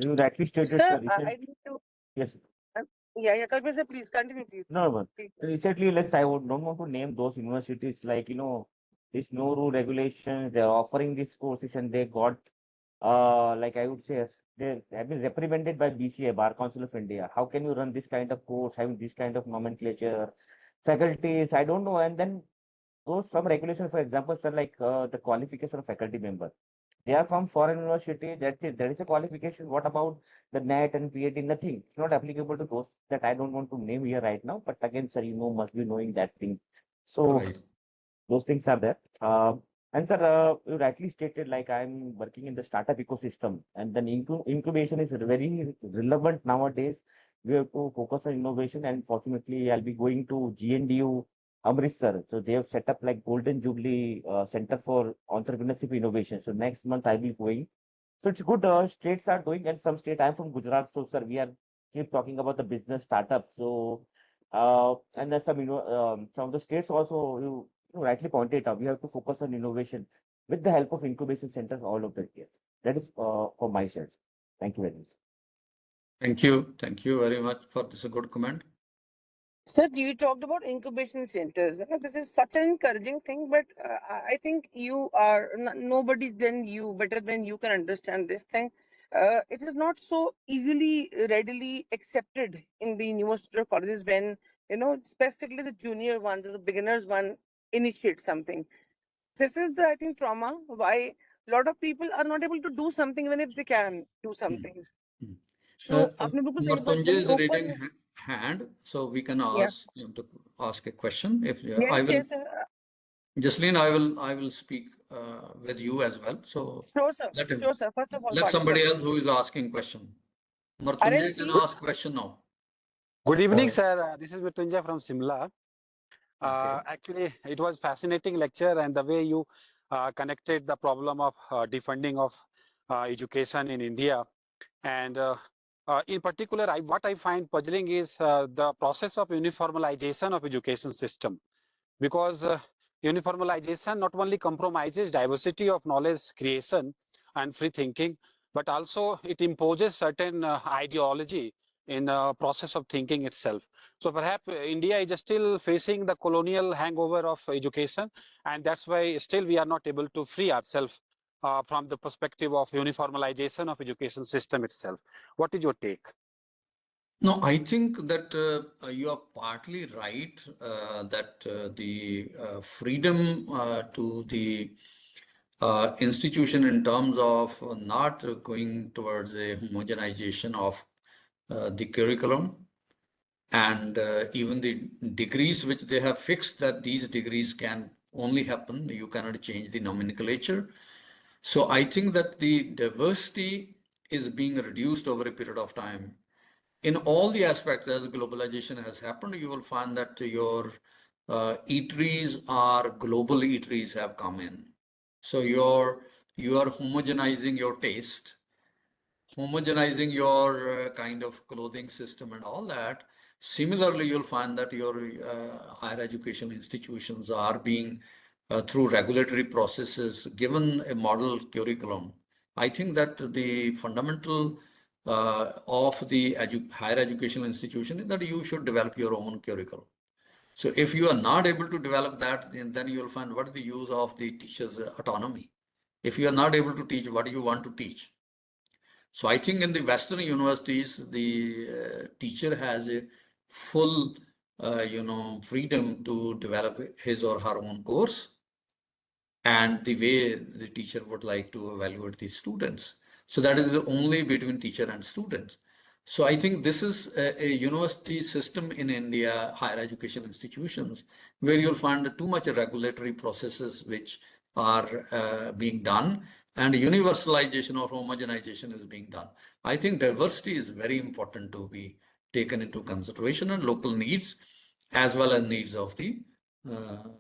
[SPEAKER 3] You rightly stated,
[SPEAKER 1] sir,
[SPEAKER 3] sir.
[SPEAKER 1] I need to.
[SPEAKER 3] Yes.
[SPEAKER 1] Yeah, Kalpit sir, please continue, please.
[SPEAKER 3] No, but
[SPEAKER 1] Please.
[SPEAKER 3] recently, I would don't want to name those universities, like, this no rule regulations, they're offering these courses and they got, like I would say, they have been reprimanded by BCA, Bar Council of India. How can you run this kind of course, having this kind of nomenclature? Faculties, I don't know. And then those some regulations, for example, sir, like the qualification of faculty member. They are from foreign university. There is a qualification. What about the NET and PhD? Nothing. It's not applicable to those that I don't want to name here right now. But again, sir, must be knowing that thing. So
[SPEAKER 4] Right.
[SPEAKER 3] those things are there. And sir, you rightly stated, like I'm working in the startup ecosystem, and then incubation is very relevant nowadays. We have to focus on innovation, and fortunately, I'll be going to GNDU Amritsar. So they have set up like Golden Jubilee Center for Entrepreneurship Innovation. So next month I'll be going. So it's good. States are doing, and some state. I'm from Gujarat, so sir, we are keep talking about the business startup. So and there's some, some of the states also, you rightly pointed out, we have to focus on innovation with the help of incubation centers all over the years. That is for my shares. Thank you very much.
[SPEAKER 4] Thank you. Thank you very much for this good comment.
[SPEAKER 1] Sir, you talked about incubation centers. This is such an encouraging thing, but I think you are nobody better than you can understand this thing. it is not so easily readily accepted in the university or colleges when, specifically the junior ones or the beginners one initiate something. This is the, I think, trauma why a lot of people are not able to do something even if they can do some things. So आपने बिल्कुल सही बात
[SPEAKER 4] Martunji
[SPEAKER 1] बोली,
[SPEAKER 4] is raising
[SPEAKER 1] open.
[SPEAKER 4] hand, so we can
[SPEAKER 1] Yeah.
[SPEAKER 4] ask him to ask a question. If I
[SPEAKER 1] Yes,
[SPEAKER 4] will,
[SPEAKER 1] yes,
[SPEAKER 4] Jasleen, I will speak with you as well. So
[SPEAKER 1] sure, sir.
[SPEAKER 4] let him,
[SPEAKER 1] Sure, sir. First of all,
[SPEAKER 4] let somebody
[SPEAKER 1] participant.
[SPEAKER 4] else who is asking question. Martunji can
[SPEAKER 1] RNC.
[SPEAKER 4] ask question now.
[SPEAKER 5] Good evening,
[SPEAKER 2] Uh,
[SPEAKER 5] sir. This is Mrityunjay from Simla.
[SPEAKER 4] Okay.
[SPEAKER 5] Actually, it was fascinating lecture, and the way you connected the problem of defunding of education in India. And in particular, what I find puzzling is the process of uniformalization of education system, because uniformalization not only compromises diversity of knowledge creation and free thinking, but also it imposes certain ideology in the process of thinking itself. So perhaps India is still facing the colonial hangover of education, and that's why still we are not able to free ourselves from the perspective of uniformalization of education system itself. What is your take?
[SPEAKER 4] No, I think that you are partly right that the freedom to the institution in terms of not going towards a homogenization of the curriculum and even the degrees which they have fixed that these degrees can only happen, you cannot change the nomenclature. So I think that the diversity is being reduced over a period of time in all the aspects. As globalization has happened, you will find that your eateries are global eateries have come in. So you are homogenizing your taste, homogenizing your kind of clothing system and all that. Similarly, you'll find that your higher education institutions are being through regulatory processes given a model curriculum. I think that the fundamental of the higher educational institution is that you should develop your own curriculum. So if you are not able to develop that, then you will find what is the use of the teacher's autonomy. If you are not able to teach, what do you want to teach? So I think in the Western universities, the teacher has a full, freedom to develop his or her own course and the way the teacher would like to evaluate the students. So that is only between teacher and students. So I think this is a university system in India, higher education institutions, where you'll find too much regulatory processes which are being done, and universalization or homogenization is being done. I think diversity is very important to be taken into consideration, and local needs as well as needs of the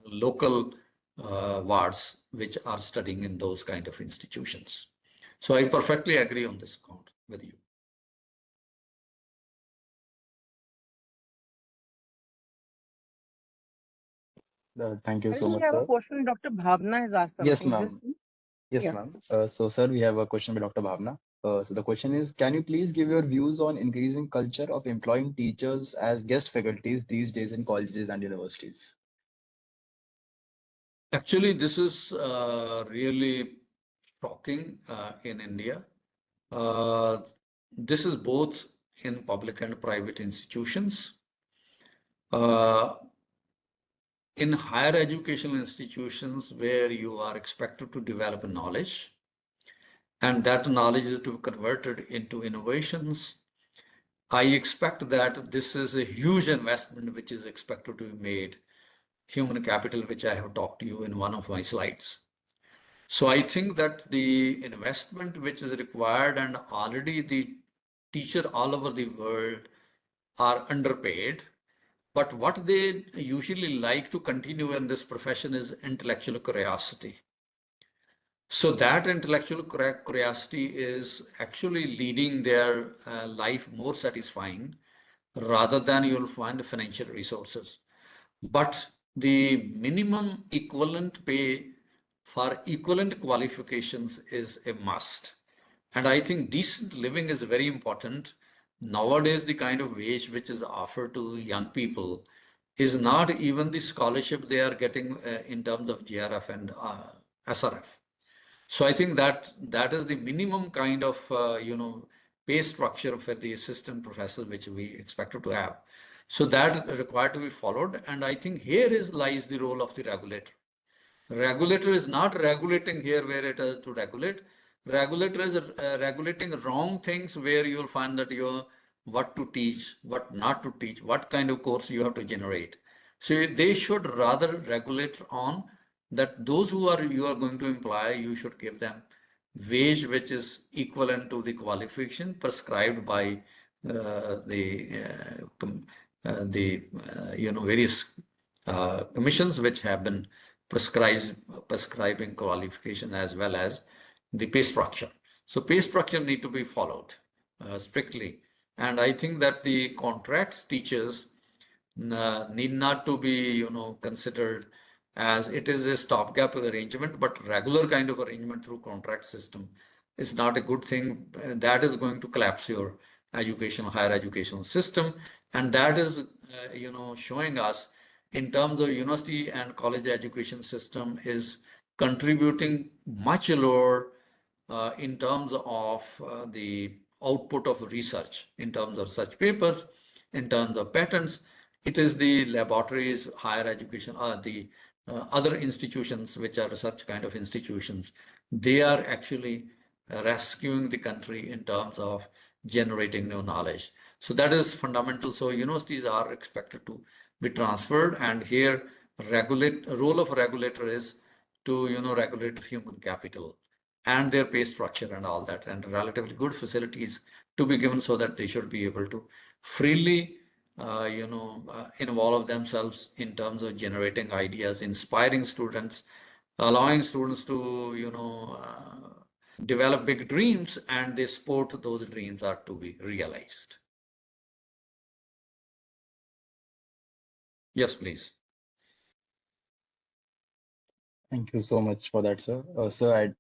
[SPEAKER 4] local wards which are studying in those kind of institutions. So I perfectly agree on this count with you.
[SPEAKER 2] Thank you
[SPEAKER 1] I
[SPEAKER 2] so
[SPEAKER 1] think we
[SPEAKER 2] much,
[SPEAKER 1] have a
[SPEAKER 2] sir.
[SPEAKER 1] question. Dr. Bhavna has asked
[SPEAKER 2] Yes,
[SPEAKER 1] something.
[SPEAKER 2] ma'am.
[SPEAKER 1] Just
[SPEAKER 2] Yes,
[SPEAKER 1] yeah.
[SPEAKER 2] ma'am. So, sir, we have a question by Dr. Bhavna. So the question is, can you please give your views on increasing culture of employing teachers as guest faculties these days in colleges and universities?
[SPEAKER 4] Actually, this is really shocking in India. This is both in public and private institutions. In higher educational institutions where you are expected to develop knowledge, and that knowledge is to be converted into innovations, I expect that this is a huge investment which is expected to be made, human capital, which I have talked to you in one of my slides. So I think that the investment which is required, and already the teacher all over the world are underpaid, but what they usually like to continue in this profession is intellectual curiosity. So that intellectual curiosity is actually leading their life more satisfying rather than you'll find financial resources. But the minimum equivalent pay for equivalent qualifications is a must. And I think decent living is very important. Nowadays, the kind of wage which is offered to young people is not even the scholarship they are getting in terms of GRF and SRF. So I think that is the minimum kind of pay structure for the assistant professors which we expected to have. So that required to be followed, and I think here lies the role of the regulator. Regulator is not regulating here where it is to regulate. Regulator is regulating wrong things where you'll find that you what to teach, what not to teach, what kind of course you have to generate. So they should rather regulate on that those who are you are going to employ, you should give them wage which is equivalent to the qualification prescribed by various commissions which have been prescribing qualification as well as the pay structure. So pay structure need to be followed strictly. And I think that the contracts teachers need not to be, considered as it is a stopgap arrangement, but regular kind of arrangement through contract system is not a good thing. That is going to collapse your higher education system. And that is, showing us in terms of university and college education system is contributing much lower in terms of the output of research, in terms of such papers, in terms of patents. It is the laboratories, higher education, the other institutions which are research kind of institutions. They are actually rescuing the country in terms of generating new knowledge. So that is fundamental. So universities are expected to be transferred, and here role of regulator is to regulate human capital and their pay structure and all that, and relatively good facilities to be given so that they should be able to freely involve themselves in terms of generating ideas, inspiring students, allowing students to develop big dreams, and they support those dreams are to be realized. Yes, please.
[SPEAKER 2] Thank you so much for that, sir. Sir,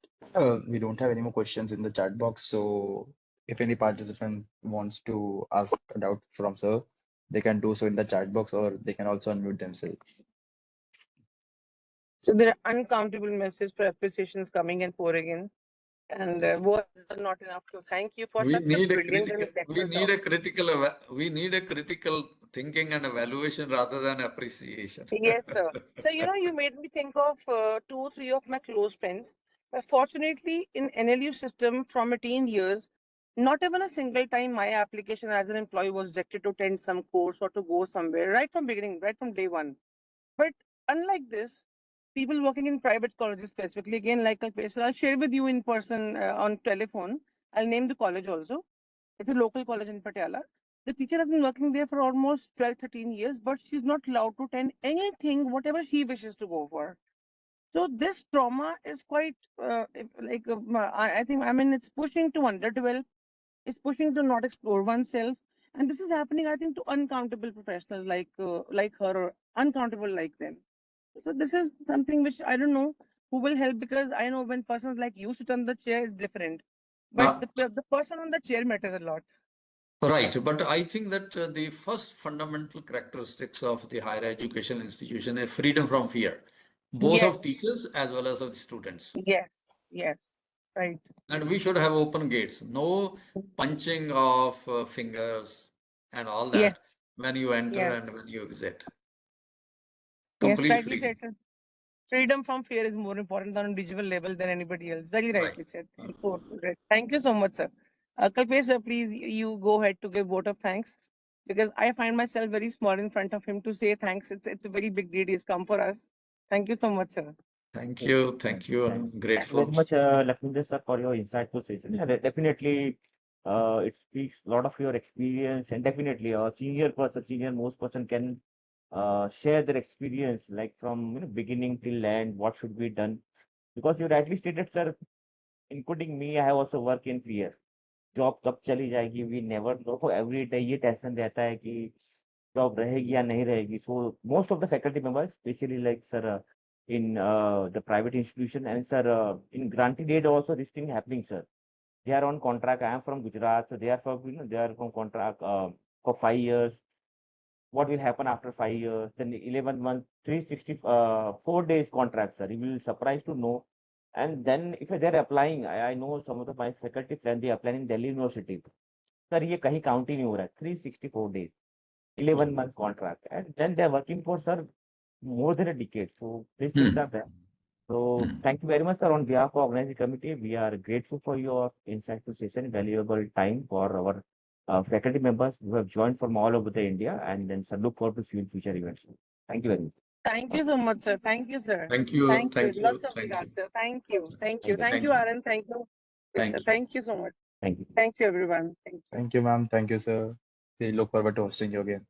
[SPEAKER 2] we don't have any more questions in the chat box. So if any participant wants to ask a doubt from sir, they can do so in the chat box, or they can also unmute themselves.
[SPEAKER 1] So there are uncountable messages for appreciations coming and pouring in. And words are not enough to thank you for such a brilliant and
[SPEAKER 4] we need
[SPEAKER 1] talk.
[SPEAKER 4] a critical thinking and evaluation rather than appreciation.
[SPEAKER 1] Yes, sir. So, you made me think of 2, 3 of my close friends. But fortunately, in NLU system from my teen years, not even a single time my application as an employee was rejected to attend some course or to go somewhere right from beginning, right from day one. But unlike this, people working in private colleges specifically, again, like I'll share with you in person on telephone. I'll name the college also. It's a local college in Patiala. The teacher has been working there for almost 12, 13 years, but she's not allowed to attend anything, whatever she wishes to go for. So this trauma is quite I think, it's pushing to underdevelop, it's pushing to not explore oneself. And this is happening, I think, to uncountable professionals like her or uncountable like them. So this is something which I don't know who will help, because I know when persons like you sit on the chair, it's different. But the person on the chair matters a lot.
[SPEAKER 4] Right, but I think that the first fundamental characteristics of the higher education institution is freedom from fear, both of
[SPEAKER 1] Yes,
[SPEAKER 4] teachers as well as of students.
[SPEAKER 1] yes, right.
[SPEAKER 4] And we should have open gates, no punching of fingers and all that
[SPEAKER 1] Yes,
[SPEAKER 4] when you enter
[SPEAKER 1] yes,
[SPEAKER 4] and when you exit.
[SPEAKER 1] yes,
[SPEAKER 4] Complete
[SPEAKER 1] rightly
[SPEAKER 4] freedom.
[SPEAKER 1] said, sir. Freedom from fear is more important on individual level than anybody else. Very
[SPEAKER 4] Right.
[SPEAKER 1] rightly said. Important. Right. Thank you so much, sir. Kalpesh, sir, please, you go ahead to give vote of thanks, because I find myself very small in front of him to say thanks. It's a very big deed he's come for us. Thank you so much, sir.
[SPEAKER 4] Thank
[SPEAKER 3] Yes,
[SPEAKER 4] you. Thank you.
[SPEAKER 3] thank
[SPEAKER 4] I'm
[SPEAKER 3] thank you very
[SPEAKER 4] grateful.
[SPEAKER 3] much, Lakhwinder sir, for your insightful session. Yeah, definitely, it speaks a lot of your experience, and definitely a senior person, senior most person can share their experience, like from beginning till end, what should be done. Because you rightly stated, sir, including me, I have also worked in fear. Job कब चली जाएगी we never know every day ये tension रहता है कि job रहेगी या नहीं रहेगी so most of the faculty members specially like sir in the private institution and sir in granting aid also this thing happening sir they are on contract I am from Gujarat so they are from they are from contract for 5 years what will happen after 5 years then 11 months 364 days contract sir you will be surprised to know And then if they're applying, I know some of my faculty friends, they applying in Delhi University. Sir, ये कहीं count ही नहीं हो रहा है, 364 days, 11 months contract, and then they're working for, sir, more than a decade. So please think of that. So thank you very much, sir. On behalf of organizing committee, we are grateful for your insightful session, valuable time for our faculty members who have joined from all over the India, and then sir, look forward to seeing future events. Thank you very much.
[SPEAKER 1] Thank you so much, sir. Thank you, sir.
[SPEAKER 4] Thank you.
[SPEAKER 1] Thank you.
[SPEAKER 4] Thank you.
[SPEAKER 1] Lots of
[SPEAKER 4] Thank
[SPEAKER 1] regards,
[SPEAKER 4] you.
[SPEAKER 1] sir. Thank you. Thank you.
[SPEAKER 3] Thank
[SPEAKER 1] Thank
[SPEAKER 4] you.
[SPEAKER 1] you, Aaron. Thank you. Yes,
[SPEAKER 4] Thank
[SPEAKER 1] sir.
[SPEAKER 4] you.
[SPEAKER 1] Thank you so much.
[SPEAKER 3] Thank you.
[SPEAKER 1] Thank you, everyone. Thank you.
[SPEAKER 2] Thank you, ma'am. Thank you, sir. We look forward to hosting you again.